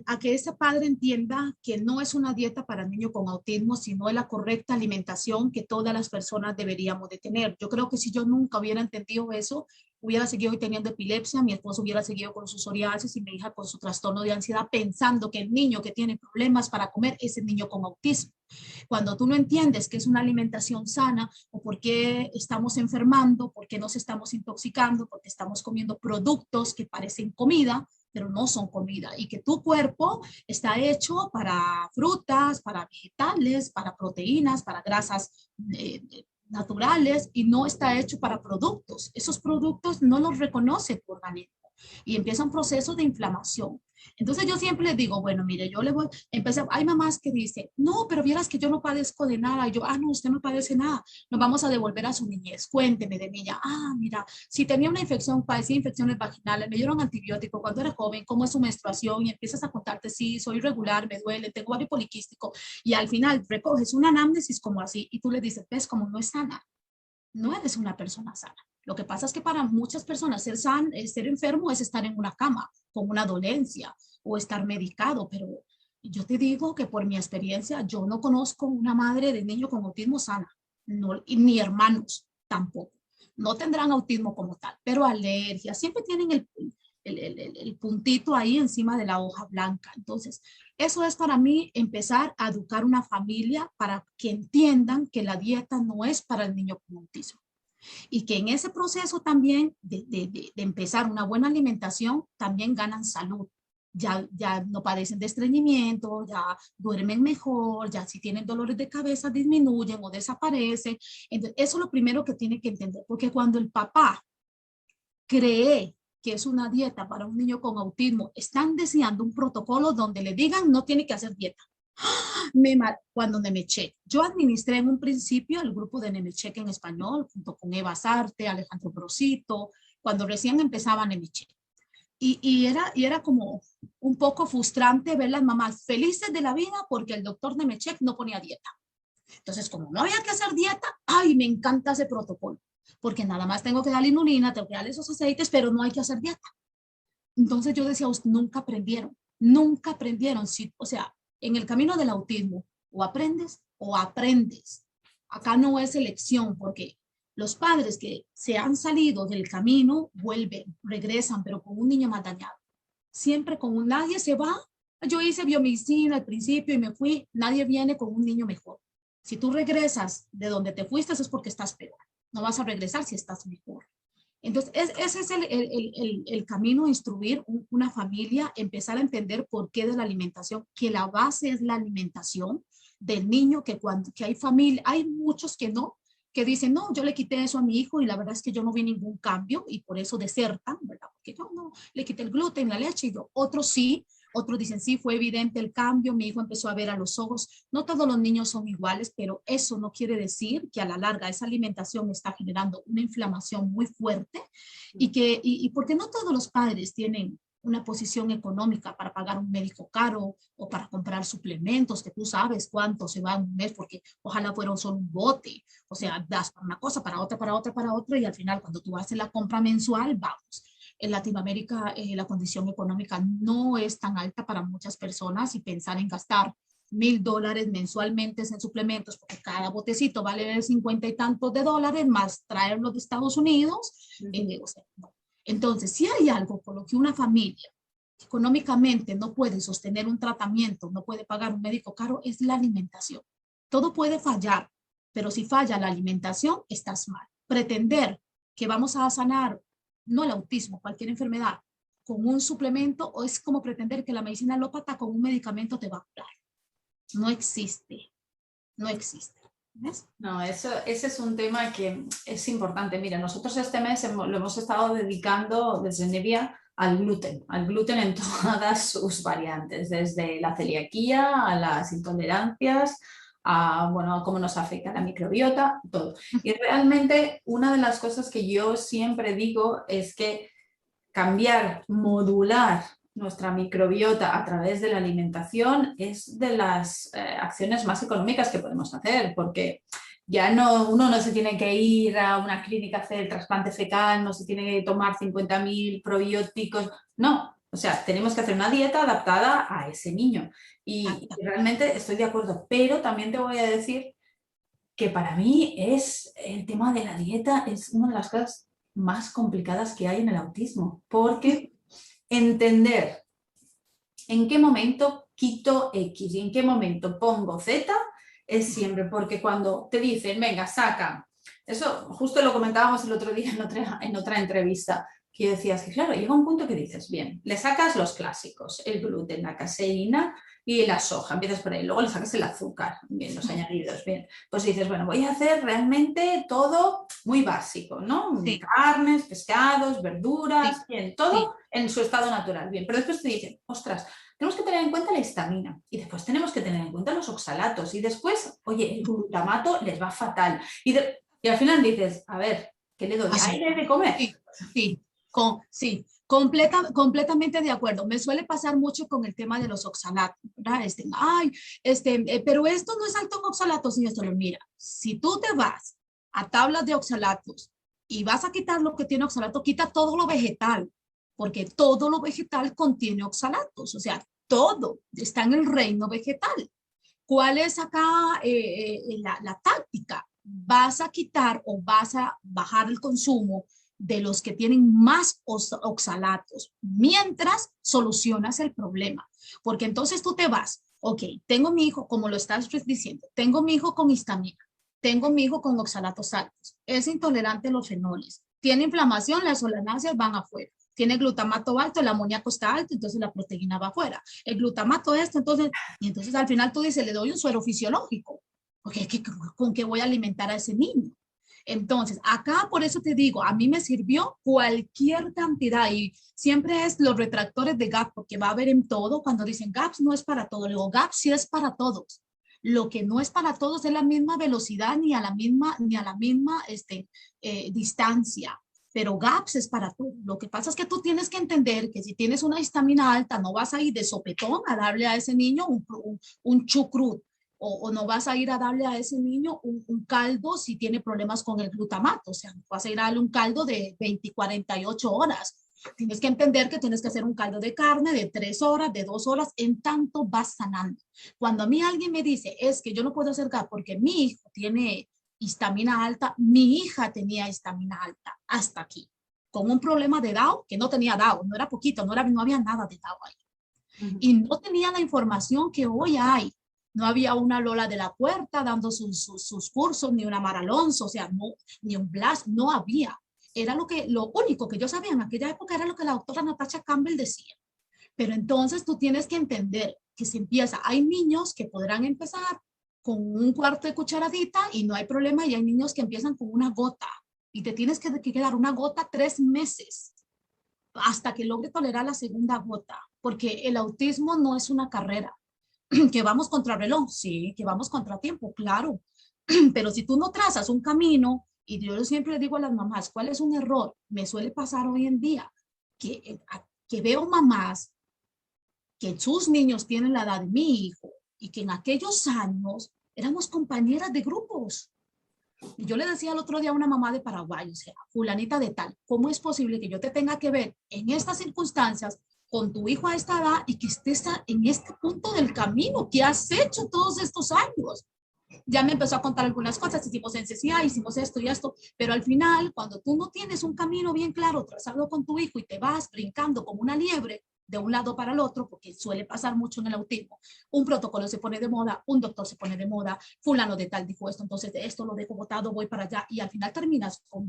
a que ese padre entienda que no es una dieta para niños con autismo, sino es la correcta alimentación que todas las personas deberíamos de tener. Yo creo que si yo nunca hubiera entendido eso, hubiera seguido teniendo epilepsia, mi esposo hubiera seguido con su psoriasis y mi hija con su trastorno de ansiedad, pensando que el niño que tiene problemas para comer es el niño con autismo. Cuando tú no entiendes qué es una alimentación sana o por qué estamos enfermando, por qué nos estamos intoxicando, porque estamos comiendo productos que parecen comida, pero no son comida, y que tu cuerpo está hecho para frutas, para vegetales, para proteínas, para grasas naturales, y no está hecho para productos. Esos productos no los reconoce tu organismo y empieza un proceso de inflamación. Entonces yo siempre les digo, bueno, mire, yo le voy a empezar, hay mamás que dicen, no, pero vieras que yo no padezco de nada. Y yo, no, usted no padece nada. Nos vamos a devolver a su niñez. Cuénteme de niña. Mira, si tenía una infección, padecía infecciones vaginales, me dieron antibiótico cuando era joven, ¿cómo es su menstruación? Y empiezas a contarte, sí, soy irregular, me duele, tengo ovario poliquístico. Y al final recoges una anamnesis como así y tú le dices, ves, como no es sana. No eres una persona sana. Lo que pasa es que para muchas personas ser enfermo es estar en una cama con una dolencia o estar medicado, pero yo te digo que por mi experiencia yo no conozco una madre de niño con autismo sana, no, y ni hermanos tampoco. No tendrán autismo como tal, pero alergia, siempre tienen el puntito ahí encima de la hoja blanca. Entonces, eso es para mí empezar a educar una familia para que entiendan que la dieta no es para el niño con autismo. Y que en ese proceso también de empezar una buena alimentación, también ganan salud. Ya no padecen de estreñimiento, ya duermen mejor, ya si tienen dolores de cabeza disminuyen o desaparecen. Entonces, eso es lo primero que tiene que entender, porque cuando el papá cree que es una dieta para un niño con autismo, están deseando un protocolo donde le digan no tiene que hacer dieta. Cuando Nemetschek, yo administré en un principio el grupo de Nemetschek en español, junto con Eva Sarte, Alejandro Brosito, cuando recién empezaba Nemetschek. Y era como un poco frustrante ver las mamás felices de la vida porque el doctor Nemetschek no ponía dieta. Entonces, como no había que hacer dieta, me encanta ese protocolo, porque nada más tengo que darle inulina, tengo que darle esos aceites, pero no hay que hacer dieta. Entonces yo decía, nunca aprendieron. Sí, o sea, en el camino del autismo, o aprendes o aprendes. Acá no es elección, porque Los padres que se han salido del camino vuelven, regresan, pero con un niño más dañado. Siempre con un nadie se va. Yo hice biomedicina al principio y me fui. Nadie viene con un niño mejor. Si tú regresas de donde te fuiste es porque estás peor. No vas a regresar si estás mejor. Entonces, ese es el camino, instruir una familia, empezar a entender por qué de la alimentación, que la base es la alimentación del niño, que hay familia, hay muchos que no, que dicen, no, yo le quité eso a mi hijo y la verdad es que yo no vi ningún cambio y por eso desertan, ¿verdad? Porque yo no, le quité el gluten, la leche y yo, otros sí. Otros dicen, sí, fue evidente el cambio, mi hijo empezó a ver a los ojos. No todos los niños son iguales, pero eso no quiere decir que a la larga esa alimentación está generando una inflamación muy fuerte y porque no todos los padres tienen una posición económica para pagar un médico caro o para comprar suplementos, que tú sabes cuánto se va en un mes, porque ojalá fuera solo un bote. O sea, das para una cosa, para otra, para otra, para otra, y al final cuando tú haces la compra mensual, vamos. En Latinoamérica la condición económica no es tan alta para muchas personas y pensar en gastar $1,000 mensualmente en suplementos, porque cada botecito vale 50 y tantos de dólares, más traerlo de Estados Unidos. O sea, no. Entonces, si hay algo por lo que una familia económicamente no puede sostener un tratamiento, no puede pagar un médico caro, es la alimentación. Todo puede fallar, pero si falla la alimentación, estás mal. Pretender que vamos a sanar no el autismo, cualquier enfermedad, con un suplemento, o es como pretender que la medicina alópata con un medicamento te va a curar. No existe, no existe. ¿Ves? No, ese es un tema que es importante. Mira, nosotros este mes lo hemos estado dedicando desde Nevia al gluten en todas sus variantes, desde la celiaquía a las intolerancias, a, bueno, a cómo nos afecta la microbiota, todo. Y realmente una de las cosas que yo siempre digo es que cambiar, modular nuestra microbiota a través de la alimentación es de las acciones más económicas que podemos hacer, porque ya no, uno no se tiene que ir a una clínica a hacer el trasplante fecal, no se tiene que tomar 50.000 probióticos, no. O sea, tenemos que hacer una dieta adaptada a ese niño. Y realmente estoy de acuerdo, pero también te voy a decir que para mí es el tema de la dieta es una de las cosas más complicadas que hay en el autismo, porque entender en qué momento quito X y en qué momento pongo Z es siempre, porque cuando te dicen, venga, saca, eso justo lo comentábamos el otro día en otra entrevista, que decías que claro, llega un punto que dices, bien, le sacas los clásicos, el gluten, la caseína y la soja, empiezas por ahí, luego le sacas el azúcar, bien, los añadidos, bien, pues dices, bueno, voy a hacer realmente todo muy básico, ¿no? Sí. Carnes, pescados, verduras, Sí. bien, todo Sí. en su estado natural, bien, pero después te dicen, ostras, tenemos que tener en cuenta la histamina y después tenemos que tener en cuenta los oxalatos y después, oye, el glutamato les va fatal y al final dices, a ver, ¿qué le doy? ¿Aire de comer? Sí, sí, sí, completamente de acuerdo. Me suele pasar mucho con el tema de los oxalatos, ¿verdad? Pero esto no es alto en oxalatos, y esto lo mira. Si tú te vas a tablas de oxalatos y vas a quitar lo que tiene oxalato, quita todo lo vegetal, porque todo lo vegetal contiene oxalatos, o sea, todo está en el reino vegetal. ¿Cuál es acá la táctica? Vas a quitar o vas a bajar el consumo de los que tienen más oxalatos mientras solucionas el problema. Porque entonces tú te vas, ok, tengo mi hijo, como lo estás diciendo, tengo mi hijo con histamina, tengo mi hijo con oxalatos altos, es intolerante a los fenoles, tiene inflamación, las solanáceas van afuera. Tiene glutamato alto, el amoníaco está alto, entonces la proteína va afuera. El glutamato entonces, y entonces al final tú dices, le doy un suero fisiológico, porque ¿con qué voy a alimentar a ese niño? Entonces, acá por eso te digo, a mí me sirvió cualquier cantidad y siempre es los retractores de GAP, porque va a haber en todo, cuando dicen GAPS no es para todos, luego GAP sí es para todos. Lo que no es para todos es la misma velocidad ni a la misma distancia. Pero GAPS es para todo. Lo que pasa es que tú tienes que entender que si tienes una histamina alta, no vas a ir de sopetón a darle a ese niño un chucrut o no vas a ir a darle a ese niño un caldo si tiene problemas con el glutamato. O sea, no vas a ir a darle un caldo de 20, 48 horas. Tienes que entender que tienes que hacer un caldo de carne de 3 horas, de 2 horas, en tanto vas sanando. Cuando a mí alguien me dice, es que yo no puedo hacer GAP porque mi hijo tiene histamina alta, mi hija tenía histamina alta, hasta aquí, con un problema de Down, que no tenía Down, no era poquito, no había nada de Down ahí. Y no tenía la información que hoy hay. No había una Lola de la Puerta dando sus cursos, ni una Mara Alonso, o sea, no, ni un Blas, no había. Era lo único que yo sabía en aquella época era lo que la doctora Natasha Campbell decía. Pero entonces tú tienes que entender que se empieza, hay niños que podrán empezar con un cuarto de cucharadita y no hay problema, y hay niños que empiezan con una gota y te tienes que quedar una gota 3 meses hasta que logre tolerar la segunda gota, porque el autismo no es una carrera. Que vamos contra reloj, sí, que vamos contra tiempo, claro, pero si tú no trazas un camino, y yo siempre le digo a las mamás, ¿cuál es un error? Me suele pasar hoy en día, que veo mamás que sus niños tienen la edad de mi hijo y que en aquellos años éramos compañeras de grupos. Y yo le decía el otro día a una mamá de Paraguay, o sea, fulanita de tal, ¿cómo es posible que yo te tenga que ver en estas circunstancias con tu hijo a esta edad y que estés en este punto del camino? ¿Qué has hecho todos estos años? Ya me empezó a contar algunas cosas, hicimos necesidad, hicimos esto y esto, pero al final, cuando tú no tienes un camino bien claro trazado con tu hijo y te vas brincando como una liebre de un lado para el otro, porque suele pasar mucho en el autismo, un protocolo se pone de moda, un doctor se pone de moda, fulano de tal dijo esto, entonces de esto lo dejo botado, voy para allá, y al final terminas con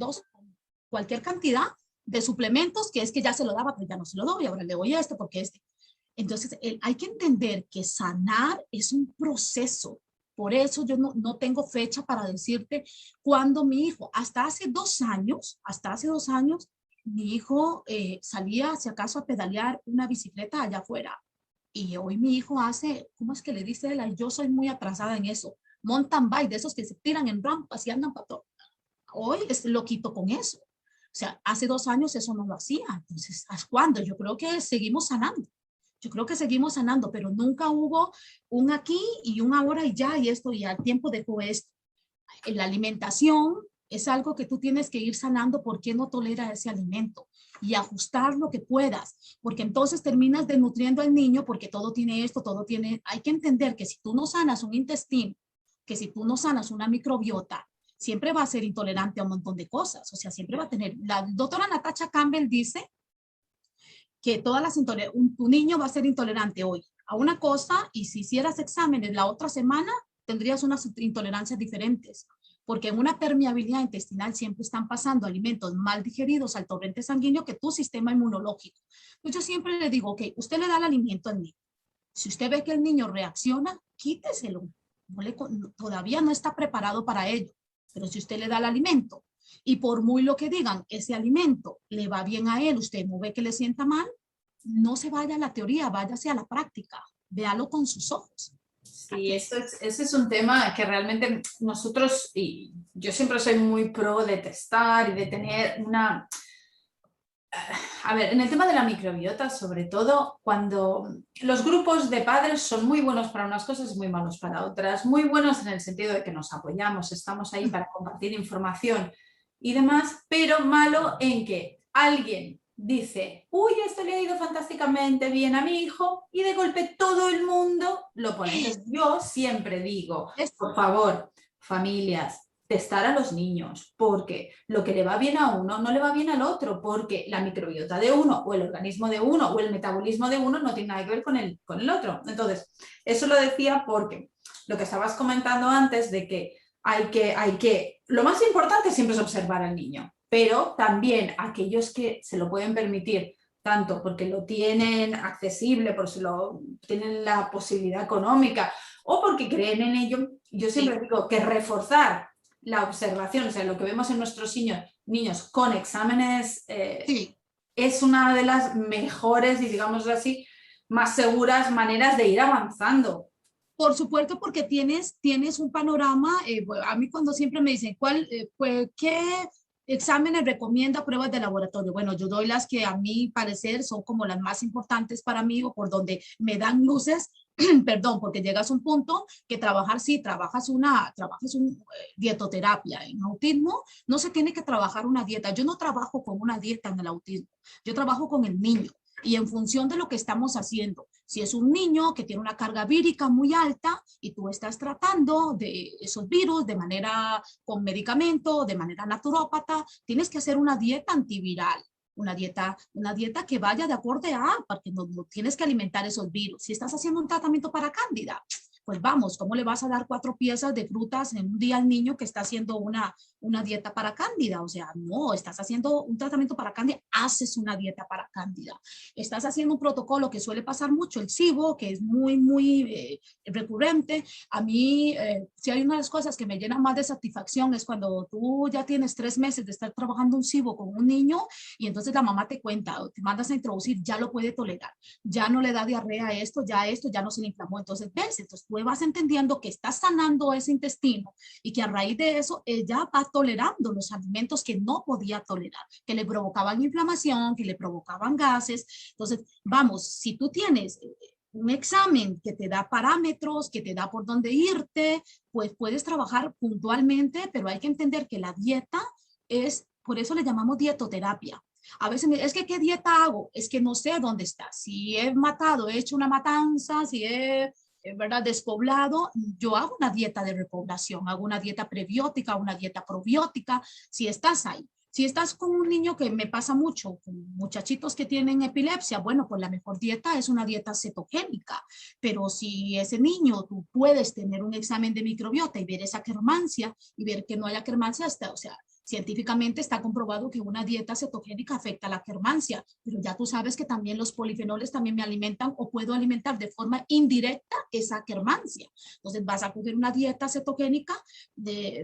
cualquier cantidad de suplementos, que es que ya se lo daba, pero ya no se lo doy, ahora le doy esto porque este. Entonces, hay que entender que sanar es un proceso. Por eso yo no tengo fecha para decirte cuándo mi hijo, hasta hace 2 años, mi hijo salía, si acaso, a pedalear una bicicleta allá afuera. Y hoy mi hijo hace, ¿cómo es que le dice él? Yo soy muy atrasada en eso. Mountain bike, de esos que se tiran en rampas y andan para todo. Hoy es loquito con eso. O sea, hace 2 años eso no lo hacía. Entonces, ¿hasta cuándo? Yo creo que seguimos sanando. Yo creo que seguimos sanando, pero nunca hubo un aquí y un ahora y ya, y esto, y al tiempo dejó esto. La alimentación es algo que tú tienes que ir sanando porque no tolera ese alimento y ajustar lo que puedas, porque entonces terminas desnutriendo al niño porque todo tiene esto, todo tiene, hay que entender que si tú no sanas un intestino, que si tú no sanas una microbiota, siempre va a ser intolerante a un montón de cosas, o sea, siempre va a tener, la doctora Natasha Campbell dice que tu niño va a ser intolerante hoy a una cosa, y si hicieras exámenes la otra semana, tendrías unas intolerancias diferentes, porque en una permeabilidad intestinal siempre están pasando alimentos mal digeridos al torrente sanguíneo que tu sistema inmunológico. Pues yo siempre le digo, ok, usted le da el alimento al niño. Si usted ve que el niño reacciona, quíteselo. Todavía no está preparado para ello. Pero si usted le da el alimento y por muy lo que digan, ese alimento le va bien a él, usted no ve que le sienta mal, no se vaya a la teoría, váyase a la práctica, véalo con sus ojos. Sí, ese es un tema que realmente nosotros, y yo siempre soy muy pro de testar y de tener una... A ver, en el tema de la microbiota, sobre todo, cuando los grupos de padres son muy buenos para unas cosas y muy malos para otras, muy buenos en el sentido de que nos apoyamos, estamos ahí para compartir información y demás, pero malo en que alguien dice, uy, esto le ha ido fantásticamente bien a mi hijo, y de golpe todo el mundo lo pone. Entonces, yo siempre digo, por favor, familias, testar a los niños, porque lo que le va bien a uno no le va bien al otro, porque la microbiota de uno o el organismo de uno o el metabolismo de uno no tiene nada que ver con el otro. Entonces, eso lo decía porque lo que estabas comentando antes de que lo más importante siempre es observar al niño, pero también aquellos que se lo pueden permitir, tanto porque lo tienen accesible, porque tienen la posibilidad económica o porque creen en ello. Yo siempre digo que reforzar la observación, o sea, lo que vemos en nuestros niños con exámenes es una de las mejores y, digámoslo así, más seguras maneras de ir avanzando. Por supuesto, porque tienes un panorama. A mí cuando siempre me dicen, ¿qué exámenes recomienda, pruebas de laboratorio? Bueno, yo doy las que a mi parecer son como las más importantes para mí, o por donde me dan luces, perdón, porque llegas a un punto que trabajas dietoterapia. En autismo no se tiene que trabajar una dieta. Yo no trabajo con una dieta en el autismo, yo trabajo con el niño. Y en función de lo que estamos haciendo, si es un niño que tiene una carga vírica muy alta y tú estás tratando de esos virus de manera con medicamento, de manera naturópata, tienes que hacer una dieta antiviral. Una dieta que vaya de acorde a, porque no tienes que alimentar esos virus. Si estás haciendo un tratamiento para cándida, pues vamos, ¿cómo le vas a dar 4 piezas de frutas en un día al niño que está haciendo una dieta para cándida? O sea, no, estás haciendo un tratamiento para cándida, haces una dieta para cándida. Estás haciendo un protocolo que suele pasar mucho, el SIBO, que es muy recurrente. A mí, si hay una de las cosas que me llena más de satisfacción es cuando tú ya tienes 3 meses de estar trabajando un SIBO con un niño y entonces la mamá te cuenta, o te mandas a introducir, ya lo puede tolerar, ya no le da diarrea a esto, ya no se le inflamó. Entonces, ¿ves? Entonces tú vas entendiendo que estás sanando ese intestino y que a raíz de eso ella va tolerando los alimentos que no podía tolerar, que le provocaban inflamación, que le provocaban gases. Entonces, vamos, si tú tienes un examen que te da parámetros, que te da por dónde irte, pues puedes trabajar puntualmente, pero hay que entender que la dieta es, por eso le llamamos dietoterapia. A veces es que, ¿qué dieta hago? Es que no sé dónde está. Si he matado, he hecho una matanza, si he, ¿verdad?, despoblado, yo hago una dieta de repoblación, hago una dieta prebiótica, una dieta probiótica, si estás ahí. Si estás con un niño, que me pasa mucho, con muchachitos que tienen epilepsia, bueno, pues la mejor dieta es una dieta cetogénica. Pero si ese niño, tú puedes tener un examen de microbiota y ver esa quermancia y ver que no haya quermancia, o sea, científicamente está comprobado que una dieta cetogénica afecta a la quermancia, pero ya tú sabes que también los polifenoles también me alimentan o puedo alimentar de forma indirecta esa quermancia. Entonces vas a coger una dieta cetogénica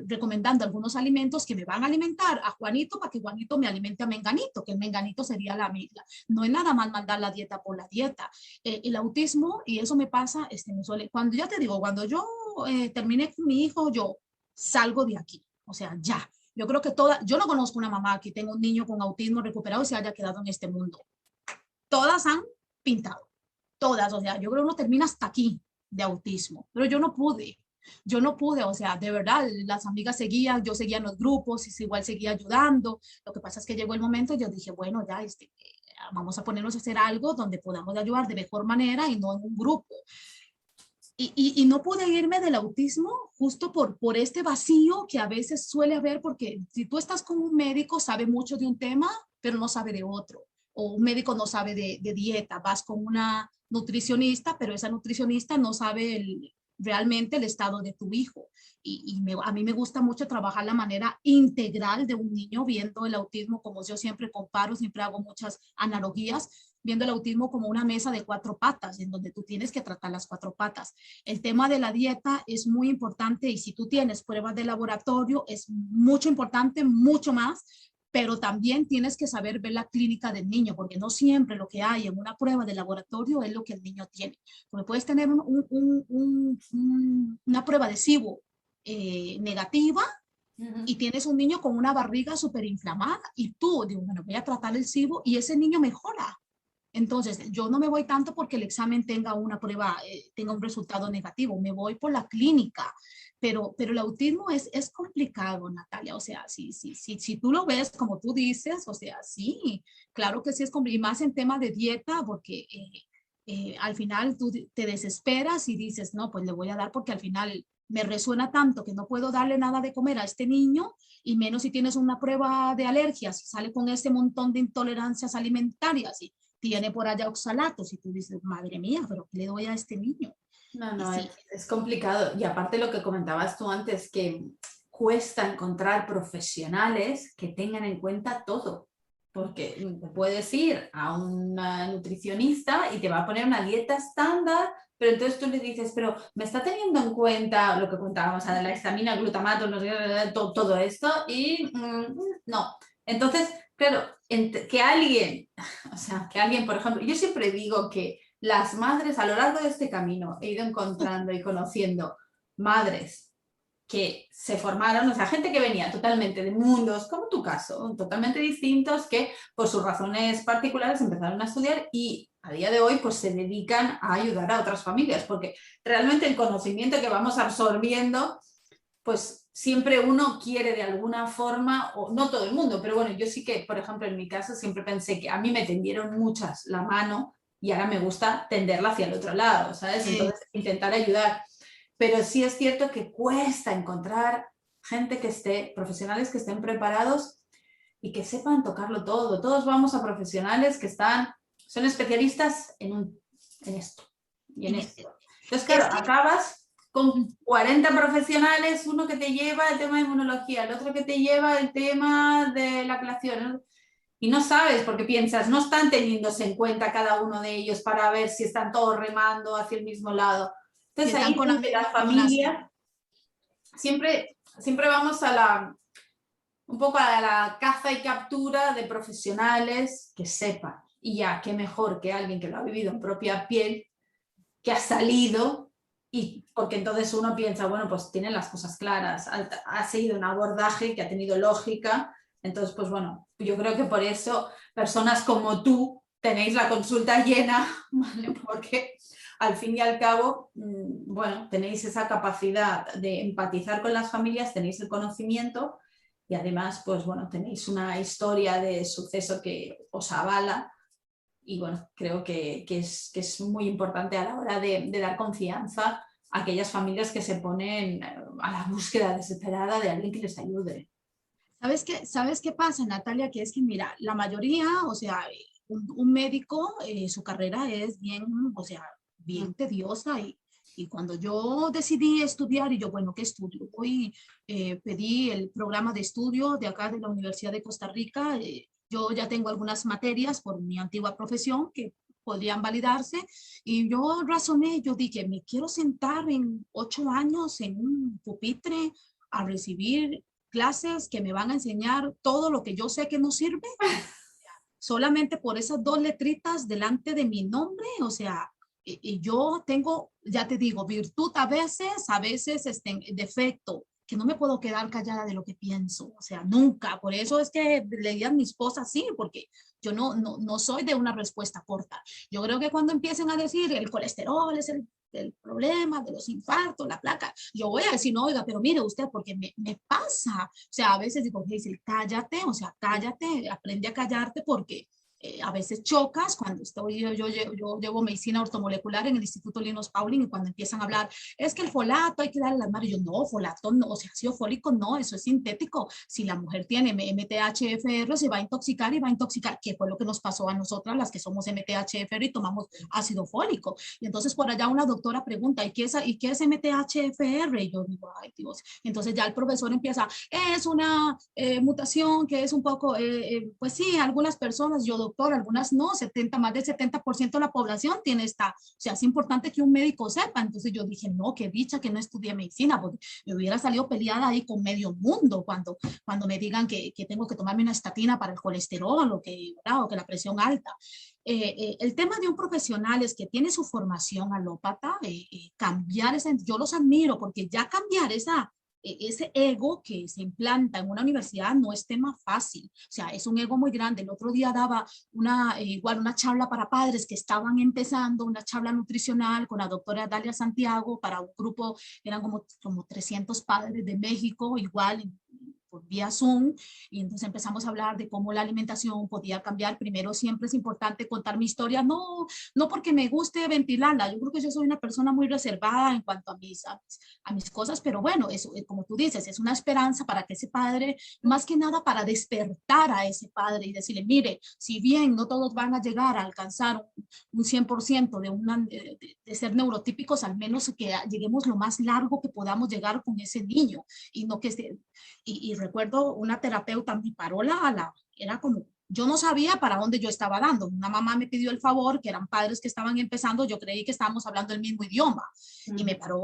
recomendando algunos alimentos que me van a alimentar a Juanito para que Juanito me alimente a Menganito, que el Menganito sería la amiga. No es nada más mandar la dieta por la dieta. El autismo, y eso me pasa, me suele, cuando ya te digo, cuando yo terminé con mi hijo, yo salgo de aquí, o sea, ya. Yo creo que yo no conozco una mamá que tenga un niño con autismo recuperado y se haya quedado en este mundo. Todas han pintado, todas, o sea, yo creo que uno termina hasta aquí de autismo, pero yo no pude, o sea, de verdad, las amigas seguían, yo seguía en los grupos y igual seguía ayudando. Lo que pasa es que llegó el momento y yo dije, bueno, ya, vamos a ponernos a hacer algo donde podamos ayudar de mejor manera y no en un grupo. Y no pude irme del autismo justo por este vacío que a veces suele haber, porque si tú estás con un médico, sabe mucho de un tema, pero no sabe de otro, o un médico no sabe de dieta, vas con una nutricionista, pero esa nutricionista no sabe realmente el estado de tu hijo. A mí me gusta mucho trabajar la manera integral de un niño, viendo el autismo, como yo siempre comparo, siempre hago muchas analogías, viendo el autismo como una mesa de 4 patas, en donde tú tienes que tratar las 4 patas. El tema de la dieta es muy importante y si tú tienes pruebas de laboratorio es mucho importante, mucho más, pero también tienes que saber ver la clínica del niño, porque no siempre lo que hay en una prueba de laboratorio es lo que el niño tiene. Porque puedes tener una prueba de SIBO negativa y tienes un niño con una barriga súper inflamada y tú digo, bueno, voy a tratar el SIBO y ese niño mejora. Entonces, yo no me voy tanto porque el examen tenga una prueba, tenga un resultado negativo, me voy por la clínica. Pero el autismo es complicado, Natalia. O sea, si tú lo ves como tú dices, o sea, sí, claro que sí es complicado. Y más en tema de dieta, porque al final tú te desesperas y dices, no, pues le voy a dar porque al final me resuena tanto que no puedo darle nada de comer a este niño y menos si tienes una prueba de alergias y sale con ese montón de intolerancias alimentarias y tiene por allá oxalatos y tú dices, madre mía, pero ¿qué le doy a este niño? No, Sí. es complicado. Y aparte lo que comentabas tú antes, que cuesta encontrar profesionales que tengan en cuenta todo. Porque te puedes ir a una nutricionista y te va a poner una dieta estándar, pero entonces tú le dices, pero ¿me está teniendo en cuenta lo que contábamos, la histamina, el glutamato, no sé, todo esto? Y no. Entonces, claro, que alguien, o sea, que alguien, por ejemplo, yo siempre digo que las madres a lo largo de este camino he ido encontrando y conociendo madres que se formaron, o sea, gente que venía totalmente de mundos, como tu caso, totalmente distintos, que por sus razones particulares empezaron a estudiar y a día de hoy pues se dedican a ayudar a otras familias, porque realmente el conocimiento que vamos absorbiendo pues siempre uno quiere de alguna forma, o no todo el mundo, pero bueno, yo sí que, por ejemplo, en mi caso siempre pensé que a mí me tendieron muchas la mano y ahora me gusta tenderla hacia el otro lado, ¿sabes? Entonces, intentar ayudar. Pero sí es cierto que cuesta encontrar gente que esté, profesionales que estén preparados y que sepan tocarlo todo. Todos vamos a profesionales que son especialistas en esto y en esto. Entonces, claro, acabas con 40 profesionales, uno que te lleva el tema de inmunología, el otro que te lleva el tema de la clonación, ¿no? Y no sabes porque piensas, no están teniéndose en cuenta cada uno de ellos para ver si están todos remando hacia el mismo lado. Entonces ahí con la la familia, siempre vamos un poco a la caza y captura de profesionales que sepan. Y ya, qué mejor que alguien que lo ha vivido en propia piel, que ha salido, y porque entonces uno piensa, bueno, pues tienen las cosas claras, ha seguido un abordaje que ha tenido lógica, entonces, pues bueno, yo creo que por eso personas como tú tenéis la consulta llena, ¿vale? Porque al fin y al cabo, bueno, tenéis esa capacidad de empatizar con las familias, tenéis el conocimiento y además, pues bueno, tenéis una historia de suceso que os avala y bueno, creo que es muy importante a la hora de dar confianza a aquellas familias que se ponen a la búsqueda desesperada de alguien que les ayude. ¿Sabes qué pasa, Natalia? Que es que, mira, la mayoría, o sea, un médico, su carrera es bien, o sea, bien tediosa y cuando yo decidí estudiar, y yo, bueno, ¿qué estudio? Hoy pedí el programa de estudio de acá de la Universidad de Costa Rica. Yo ya tengo algunas materias por mi antigua profesión que podrían validarse y yo razoné, yo dije, me quiero sentar en 8 años en un pupitre a recibir clases que me van a enseñar todo lo que yo sé que no sirve, solamente por esas 2 letritas delante de mi nombre, o sea, y yo tengo, ya te digo, virtud a veces defecto, que no me puedo quedar callada de lo que pienso, o sea, nunca. Por eso es que le di a mi esposa así, porque yo no soy de una respuesta corta. Yo creo que cuando empiecen a decir el colesterol es el problema de los infartos, la placa, yo voy a decir, no, oiga, pero mire usted, porque me pasa. O sea, a veces digo, Hazel, cállate, o sea, cállate, aprende a callarte porque a veces chocas cuando yo llevo medicina ortomolecular en el Instituto Linus Pauling y cuando empiezan a hablar, es que el folato hay que darle las manos. Yo, no, folato no, o sea, ácido fólico no, eso es sintético. Si la mujer tiene MTHFR, se va a intoxicar y va a intoxicar, que fue lo que nos pasó a nosotras, las que somos MTHFR y tomamos ácido fólico. Y entonces por allá una doctora pregunta, ¿y qué es MTHFR? Y yo digo, ay Dios. Entonces ya el profesor empieza, es una mutación que es un poco, pues sí, algunas personas, yo doctor, algunas no, más del 70% de la población tiene esta, o sea, es importante que un médico sepa. Entonces yo dije, no, qué dicha que no estudié medicina, porque me hubiera salido peleada ahí con medio mundo cuando me digan que tengo que tomarme una estatina para el colesterol o que la presión alta. El tema de un profesional es que tiene su formación alópata, yo los admiro porque ya cambiar ese ego que se implanta en una universidad no es tema fácil, o sea, es un ego muy grande. El otro día daba igual una charla para padres que estaban empezando, una charla nutricional con la doctora Dalia Santiago para un grupo, eran como 300 padres de México, igual por vía Zoom, y entonces empezamos a hablar de cómo la alimentación podía cambiar. Primero, siempre es importante contar mi historia, no porque me guste ventilarla, yo creo que yo soy una persona muy reservada en cuanto a mis cosas, pero bueno, eso, como tú dices, es una esperanza para que ese padre, más que nada para despertar a ese padre y decirle, mire, si bien no todos van a llegar a alcanzar un 100% de ser neurotípicos, al menos que lleguemos lo más largo que podamos llegar con ese niño y no que y recuerdo una terapeuta me paró era como, yo no sabía para dónde yo estaba dando. Una mamá me pidió el favor, que eran padres que estaban empezando, yo creí que estábamos hablando el mismo idioma. Y me paró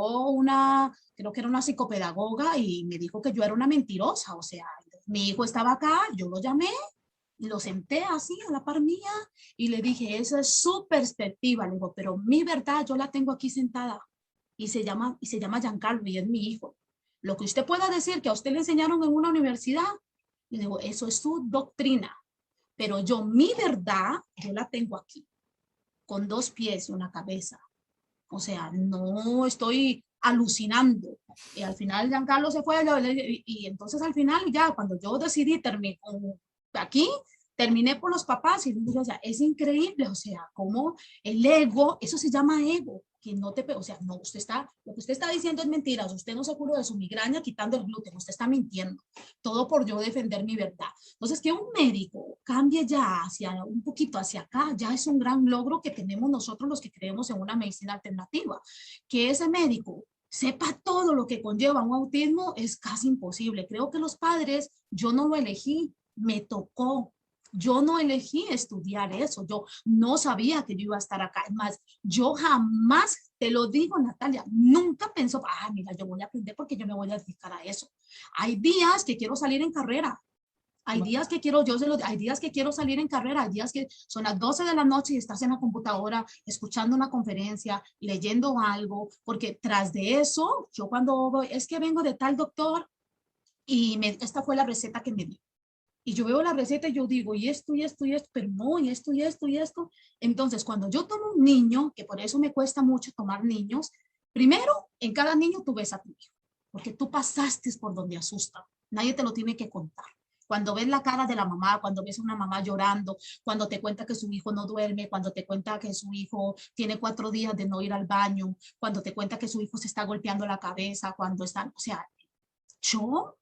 creo que era una psicopedagoga y me dijo que yo era una mentirosa. O sea, mi hijo estaba acá, yo lo llamé, lo senté así a la par mía y le dije, esa es su perspectiva. Le digo, pero mi verdad yo la tengo aquí sentada y se llama Giancarlo y es mi hijo. Lo que usted pueda decir que a usted le enseñaron en una universidad, le digo, eso es su doctrina, pero mi verdad, yo la tengo aquí, con 2 pies y una cabeza. O sea, no estoy alucinando. Y al final Giancarlo se fue y entonces al final ya cuando yo decidí terminar aquí, terminé por los papás y o sea, es increíble, o sea, como el ego, eso se llama ego, que no te, o sea, no, usted está, lo que usted está diciendo es mentira, usted no se curó de su migraña quitando el gluten, usted está mintiendo, todo por yo defender mi verdad. Entonces, que un médico cambie ya hacia un poquito hacia acá, ya es un gran logro que tenemos nosotros los que creemos en una medicina alternativa, que ese médico sepa todo lo que conlleva un autismo es casi imposible. Creo que los padres, yo no lo elegí, me tocó. Yo no elegí estudiar eso, yo no sabía que yo iba a estar acá. Es más, yo jamás, te lo digo, Natalia, nunca pensó, mira, yo voy a aprender porque yo me voy a dedicar a eso. Hay días que quiero salir en carrera, hay días que quiero, hay días que quiero salir en carrera, hay días que son las 12 de la noche y estás en la computadora escuchando una conferencia, leyendo algo, porque tras de eso, yo cuando voy, es que vengo de tal doctor y esta fue la receta que me dio. Y yo veo la receta y yo digo, y esto, y esto, y esto, pero no, y esto, y esto, y esto. Entonces, cuando yo tomo un niño, que por eso me cuesta mucho tomar niños, primero, en cada niño tú ves a tu hijo, porque tú pasaste por donde asusta. Nadie te lo tiene que contar. Cuando ves la cara de la mamá, cuando ves a una mamá llorando, cuando te cuenta que su hijo no duerme, cuando te cuenta que su hijo tiene 4 días de no ir al baño, cuando te cuenta que su hijo se está golpeando la cabeza, cuando están, o sea, yo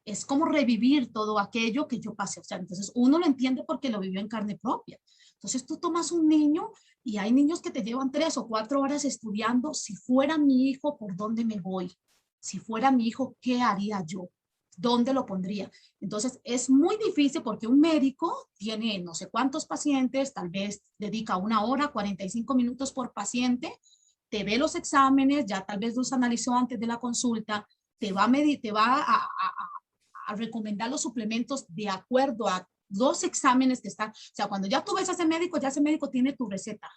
es como revivir todo aquello que yo pasé. O sea, entonces uno lo entiende porque lo vivió en carne propia. Entonces tú tomas un niño y hay niños que te llevan 3 o 4 horas estudiando. Si fuera mi hijo, ¿por dónde me voy? Si fuera mi hijo, ¿qué haría yo? ¿Dónde lo pondría? Entonces es muy difícil porque un médico tiene no sé cuántos pacientes, tal vez dedica 1 hora, 45 minutos por paciente, te ve los exámenes, ya tal vez los analizó antes de la consulta, te va a medir, te va a recomendar los suplementos de acuerdo a los exámenes que están. O sea, cuando ya tú ves a ese médico, ya ese médico tiene tu receta,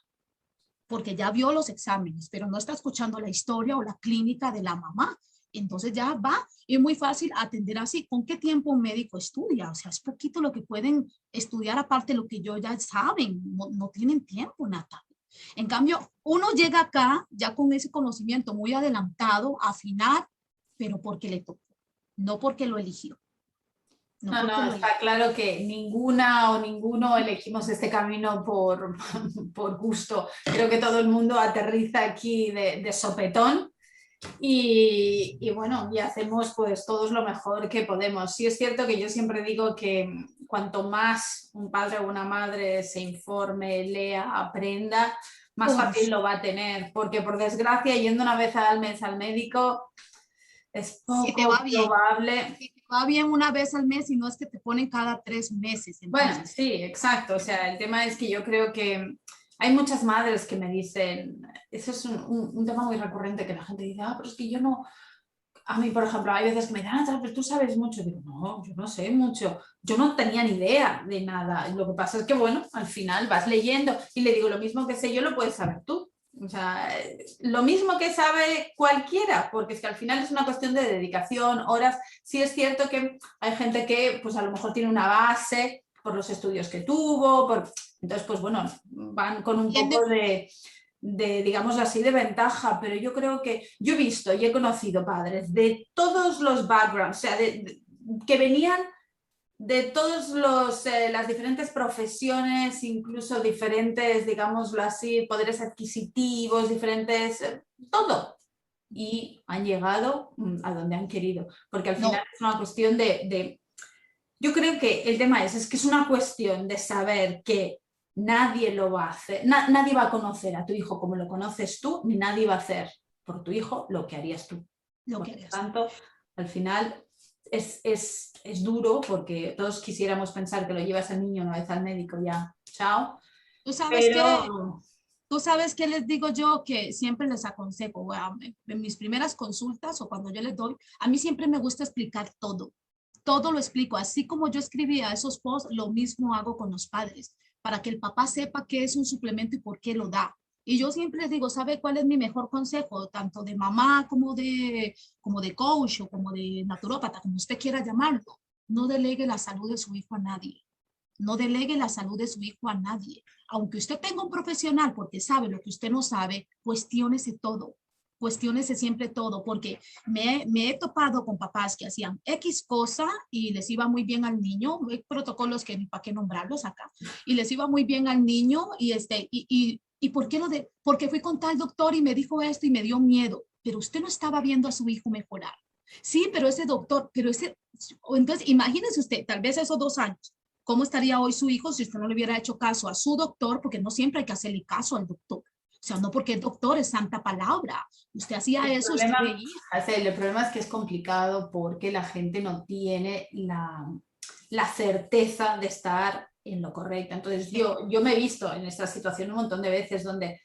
porque ya vio los exámenes, pero no está escuchando la historia o la clínica de la mamá. Entonces ya va, y es muy fácil atender así. ¿Con qué tiempo un médico estudia? O sea, es poquito lo que pueden estudiar aparte de lo que ellos ya saben. No, no tienen tiempo, Natalia. En cambio, uno llega acá ya con ese conocimiento muy adelantado, afinar, pero porque le tocó, no porque lo eligió. No, No, está claro que ninguna o ninguno elegimos este camino por gusto. Creo que todo el mundo aterriza aquí de sopetón y bueno, y hacemos pues todos lo mejor que podemos. Sí es cierto que yo siempre digo que cuanto más un padre o una madre se informe, lea, aprenda, más fácil lo va a tener, porque por desgracia yendo una vez al mes al médico es poco si te va bien, probable. si te va bien una vez al mes y no es que te ponen cada 3 meses. Entonces. Bueno, sí, exacto. O sea, el tema es que yo creo que hay muchas madres que me dicen, eso es un tema muy recurrente, que la gente dice, pero es que yo no, a mí, por ejemplo, hay veces que me dicen, pero tú sabes mucho. Digo, no, yo no sé mucho. Yo no tenía ni idea de nada. Lo que pasa es que, bueno, al final vas leyendo y le digo, lo mismo que sé yo lo puedes saber tú. O sea, lo mismo que sabe cualquiera, porque es que al final es una cuestión de dedicación, horas. Sí es cierto que hay gente que, pues a lo mejor tiene una base por los estudios que tuvo, entonces, pues bueno, van con un poco digamos así, de ventaja, pero yo creo que yo he visto y he conocido padres de todos los backgrounds, o sea, que venían de todas las diferentes profesiones, incluso diferentes, digámoslo así, poderes adquisitivos, diferentes, todo. Y han llegado a donde han querido, porque al final es una cuestión yo creo que el tema es que es una cuestión de saber que nadie lo va a hacer, nadie va a conocer a tu hijo como lo conoces tú, ni nadie va a hacer por tu hijo lo que harías tú. Por lo tanto, al final es duro porque todos quisiéramos pensar que lo llevas al niño una vez al médico, ya, chao. Tú sabes que les digo yo, que siempre les aconsejo, bueno, en mis primeras consultas o cuando yo les doy, a mí siempre me gusta explicar todo. Todo lo explico, así como yo escribía esos posts, lo mismo hago con los padres, para que el papá sepa qué es un suplemento y por qué lo da. Y yo siempre les digo, ¿sabe cuál es mi mejor consejo? Tanto de mamá como de coach o como de naturópata, como usted quiera llamarlo. No delegue la salud de su hijo a nadie. No delegue la salud de su hijo a nadie. Aunque usted tenga un profesional porque sabe lo que usted no sabe, cuestiónese todo. cuestiónese siempre todo, porque me he topado con papás que hacían X cosa y les iba muy bien al niño, hay protocolos que ni para qué nombrarlos acá, y les iba muy bien al niño y ¿por qué porque fui con tal doctor y me dijo esto y me dio miedo, pero usted no estaba viendo a su hijo mejorar. Sí, pero ese doctor, entonces imagínese usted, tal vez esos 2 años, ¿cómo estaría hoy su hijo si usted no le hubiera hecho caso a su doctor? Porque no siempre hay que hacerle caso al doctor. O sea, no porque el doctor es santa palabra. Usted hacía eso, usted veía. El problema es que es complicado porque la gente no tiene la certeza de estar en lo correcto. Entonces yo me he visto en esta situación un montón de veces donde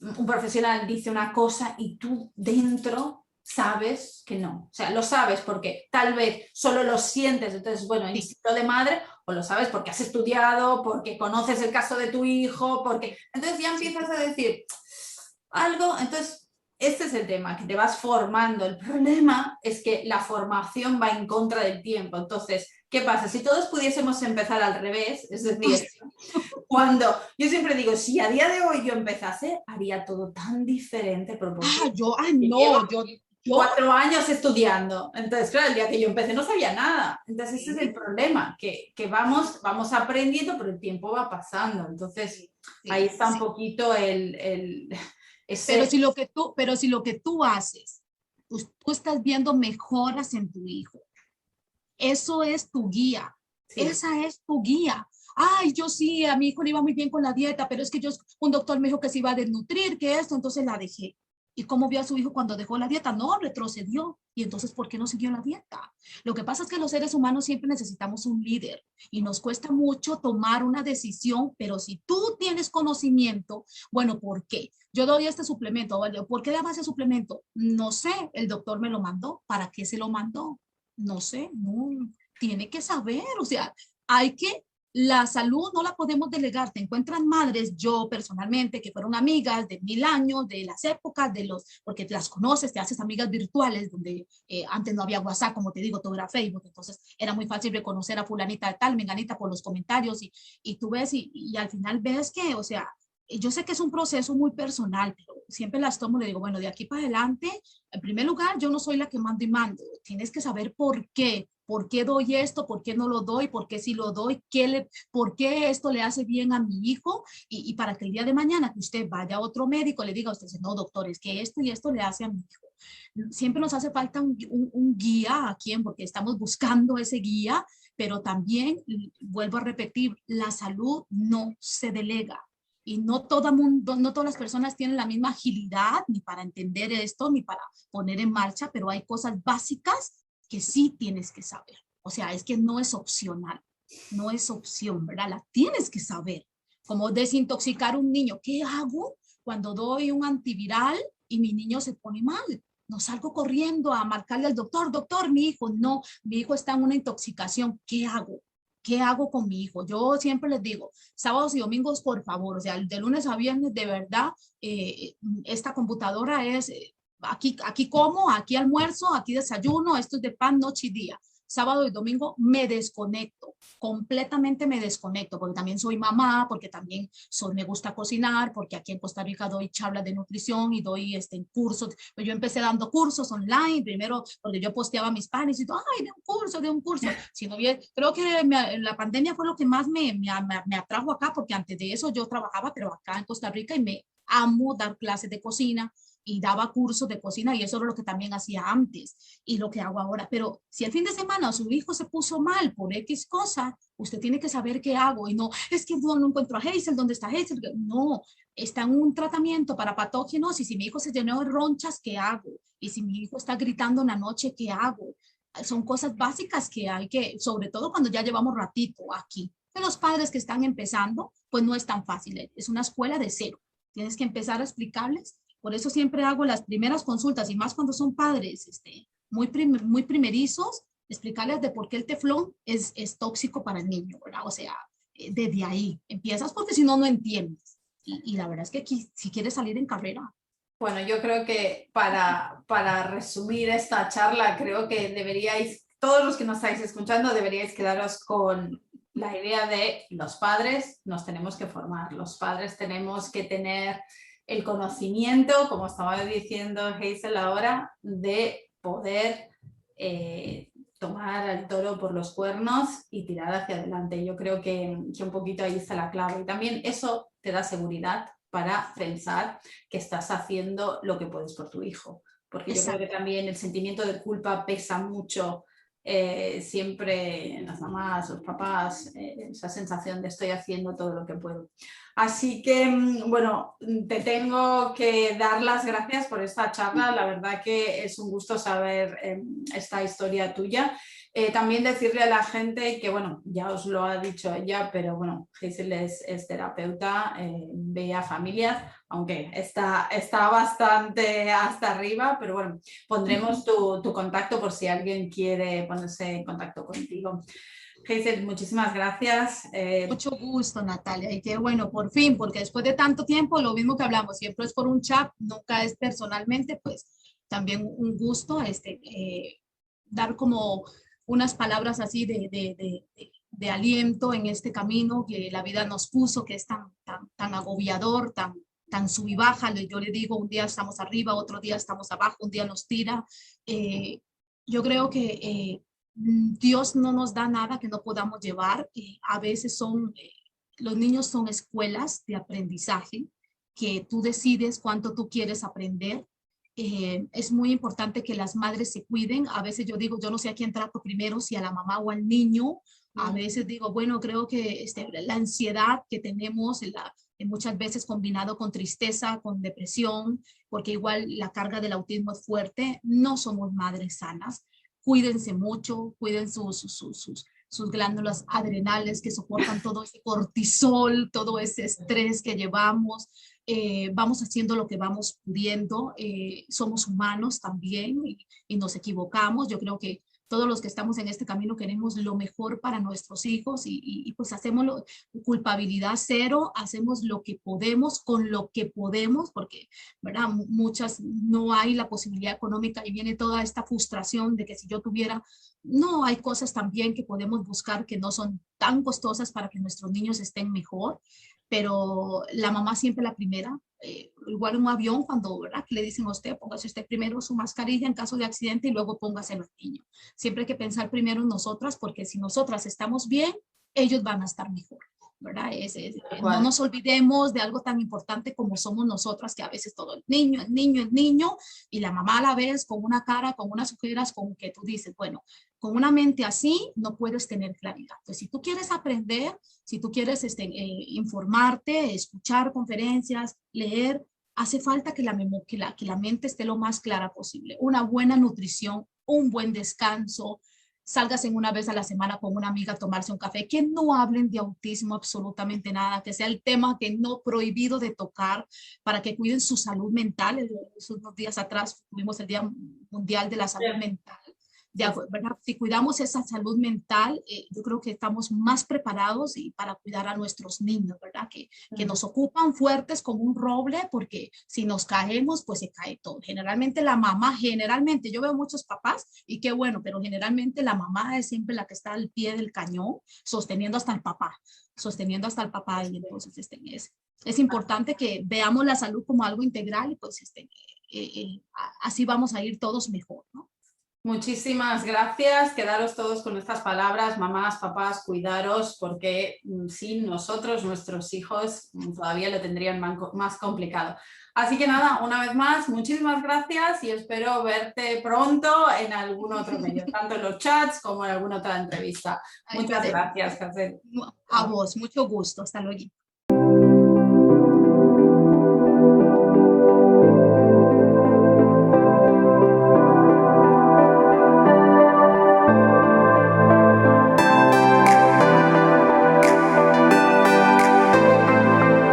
un profesional dice una cosa y tú dentro sabes que no. O sea, lo sabes porque tal vez solo lo sientes, entonces, bueno, instinto de madre, o lo sabes porque has estudiado, porque conoces el caso de tu hijo, porque... Entonces ya empiezas a decir algo, entonces este es el tema, que te vas formando. El problema es que la formación va en contra del tiempo. Entonces, ¿qué pasa? Si todos pudiésemos empezar al revés, es decir, cuando yo siempre digo, si a día de hoy yo empezase, haría todo tan diferente. No, yo 4 años estudiando. Entonces, claro, el día que yo empecé no sabía nada. Entonces, ese es el problema, que vamos aprendiendo, pero el tiempo va pasando. Entonces, ahí está un poquito pero si lo que tú haces, tú estás viendo mejoras en tu hijo. Eso es tu guía. Sí. Esa es tu guía. Ay, yo sí, a mi hijo le iba muy bien con la dieta, pero es que un doctor me dijo que se iba a desnutrir, que esto, entonces la dejé. ¿Y cómo vio a su hijo cuando dejó la dieta? No, retrocedió. ¿Y entonces por qué no siguió la dieta? Lo que pasa es que los seres humanos siempre necesitamos un líder y nos cuesta mucho tomar una decisión, pero si tú tienes conocimiento, bueno, ¿por qué? Yo doy este suplemento, ¿vale? ¿Por qué daba ese suplemento? No sé, el doctor me lo mandó. ¿Para qué se lo mandó? No sé, no, tiene que saber, o sea, la salud no la podemos delegar. Te encuentran madres, yo personalmente, que fueron amigas de 1000 años, de las épocas, porque las conoces, te haces amigas virtuales, donde antes no había WhatsApp, como te digo, todo era Facebook, entonces era muy fácil reconocer a fulanita de tal, menganita por los comentarios, y tú ves, y al final ves que, o sea, yo sé que es un proceso muy personal, pero siempre las tomo y le digo, bueno, de aquí para adelante, en primer lugar, yo no soy la que mando y mando. Tienes que saber por qué. ¿Por qué doy esto? ¿Por qué no lo doy? ¿Por qué sí lo doy? ¿Por qué esto le hace bien a mi hijo? Y para que el día de mañana que usted vaya a otro médico, le diga a usted, no, doctor, es que esto y esto le hace a mi hijo. Siempre nos hace falta un guía a quien, porque estamos buscando ese guía, pero también, vuelvo a repetir, la salud no se delega. Y no todas las personas tienen la misma agilidad ni para entender esto, ni para poner en marcha, pero hay cosas básicas que sí tienes que saber. O sea, es que no es opcional, no es opción, ¿verdad? La tienes que saber. Como desintoxicar un niño. ¿Qué hago cuando doy un antiviral y mi niño se pone mal? No salgo corriendo a marcarle al doctor, doctor, mi hijo, no, mi hijo está en una intoxicación. ¿Qué hago? ¿Qué hago con mi hijo? Yo siempre les digo, sábados y domingos, por favor, o sea, de lunes a viernes, de verdad, esta computadora es, aquí como, aquí almuerzo, aquí desayuno, esto es de pan, noche y día. Sábado y domingo me desconecto, completamente me desconecto, porque también soy mamá, porque también me gusta cocinar, porque aquí en Costa Rica doy charlas de nutrición y doy cursos. Pues yo empecé dando cursos online, primero porque yo posteaba mis panes y todo, ay, de un curso. Sino bien, creo que la pandemia fue lo que más me atrajo acá, porque antes de eso yo trabajaba, pero acá en Costa Rica, y me amo dar clases de cocina y daba cursos de cocina, y eso era lo que también hacía antes y lo que hago ahora. Pero si el fin de semana su hijo se puso mal por X cosa, usted tiene que saber qué hago, y no, es que no encuentro a Hazel, ¿dónde está Hazel? No, está en un tratamiento para patógenos, y si mi hijo se llenó de ronchas, ¿qué hago? Y si mi hijo está gritando en la noche, ¿qué hago? Son cosas básicas que hay que, sobre todo cuando ya llevamos ratito aquí. De los padres que están empezando, pues no es tan fácil, es una escuela de cero. Tienes que empezar a explicarles. Por eso siempre hago las primeras consultas, y más cuando son padres muy primerizos, explicarles de por qué el teflón es tóxico para el niño, ¿verdad? O sea, desde ahí empiezas, porque si no, no entiendes. Y la verdad es que aquí, si quieres salir en carrera. Bueno, yo creo que para resumir esta charla, creo que deberíais, todos los que nos estáis escuchando, deberíais quedaros con la idea de los padres nos tenemos que formar, los padres tenemos que tener el conocimiento, como estaba diciendo Hazel ahora, de poder tomar al toro por los cuernos y tirar hacia adelante. Yo creo que un poquito ahí está la clave. Y también eso te da seguridad para pensar que estás haciendo lo que puedes por tu hijo. Porque yo creo que también el sentimiento de culpa pesa mucho siempre en las mamás, los papás, esa sensación de estoy haciendo todo lo que puedo. Así que, bueno, te tengo que dar las gracias por esta charla. La verdad que es un gusto saber esta historia tuya. También decirle a la gente que, bueno, ya os lo ha dicho ella, pero bueno, Hazel es terapeuta, ve a familias, aunque está bastante hasta arriba, pero bueno, pondremos tu contacto por si alguien quiere ponerse en contacto contigo. Hazel, muchísimas gracias. Mucho gusto, Natalia, y qué bueno, por fin, porque después de tanto tiempo, lo mismo que hablamos, siempre es por un chat, nunca es personalmente, pues también un gusto dar como unas palabras así de aliento en este camino que la vida nos puso, que es tan agobiador, tan sub y baja. Yo le digo, un día estamos arriba, otro día estamos abajo, un día nos tira. Yo creo que Dios no nos da nada que no podamos llevar. A veces los niños son escuelas de aprendizaje que tú decides cuánto tú quieres aprender. Es muy importante que las madres se cuiden. A veces yo digo, yo no sé a quién trato primero, si a la mamá o al niño. A veces digo, bueno, creo que la ansiedad que tenemos, muchas veces combinado con tristeza, con depresión, porque igual la carga del autismo es fuerte, no somos madres sanas. Cuídense mucho, cuiden sus glándulas adrenales que soportan todo ese cortisol, todo ese estrés que llevamos. Vamos haciendo lo que vamos pudiendo. Somos humanos también y nos equivocamos. Yo creo que todos los que estamos en este camino queremos lo mejor para nuestros hijos y pues hacemos culpabilidad cero, hacemos lo que podemos con lo que podemos, porque, ¿verdad? Muchas no hay la posibilidad económica y viene toda esta frustración de que si yo tuviera, no, hay cosas también que podemos buscar que no son tan costosas para que nuestros niños estén mejor, pero la mamá siempre la primera. Igual en un avión, cuando, ¿verdad?, que le dicen a usted, póngase usted primero su mascarilla en caso de accidente y luego póngase al niño. Siempre hay que pensar primero en nosotras, porque si nosotras estamos bien, ellos van a estar mejor, ¿verdad? No nos olvidemos de algo tan importante como somos nosotras, que a veces todo el niño, y la mamá a la vez con una cara, con unas ojeras, con que tú dices, bueno, con una mente así no puedes tener claridad. Entonces, si tú quieres aprender, si tú quieres informarte, escuchar conferencias, leer, hace falta que la mente esté lo más clara posible. Una buena nutrición, un buen descanso, salgas en una vez a la semana con una amiga a tomarse un café, que no hablen de autismo absolutamente nada, que sea el tema que no prohibido de tocar, para que cuiden su salud mental. Unos días atrás tuvimos el Día Mundial de la Salud Mental. ¿Verdad? Si cuidamos esa salud mental, yo creo que estamos más preparados y para cuidar a nuestros niños, ¿verdad? Que nos ocupan fuertes como un roble, porque si nos caemos, pues se cae todo. Generalmente la mamá, yo veo muchos papás y qué bueno, pero generalmente la mamá es siempre la que está al pie del cañón, sosteniendo hasta el papá, y entonces es importante que veamos la salud como algo integral y pues así vamos a ir todos mejor, ¿no? Muchísimas gracias. Quedaros todos con estas palabras, mamás, papás, cuidaros, porque sin nosotros, nuestros hijos todavía lo tendrían más complicado. Así que nada, una vez más, muchísimas gracias y espero verte pronto en algún otro medio, tanto en los chats como en alguna otra entrevista. Muchas gracias, Hazel. A vos, mucho gusto. Hasta luego.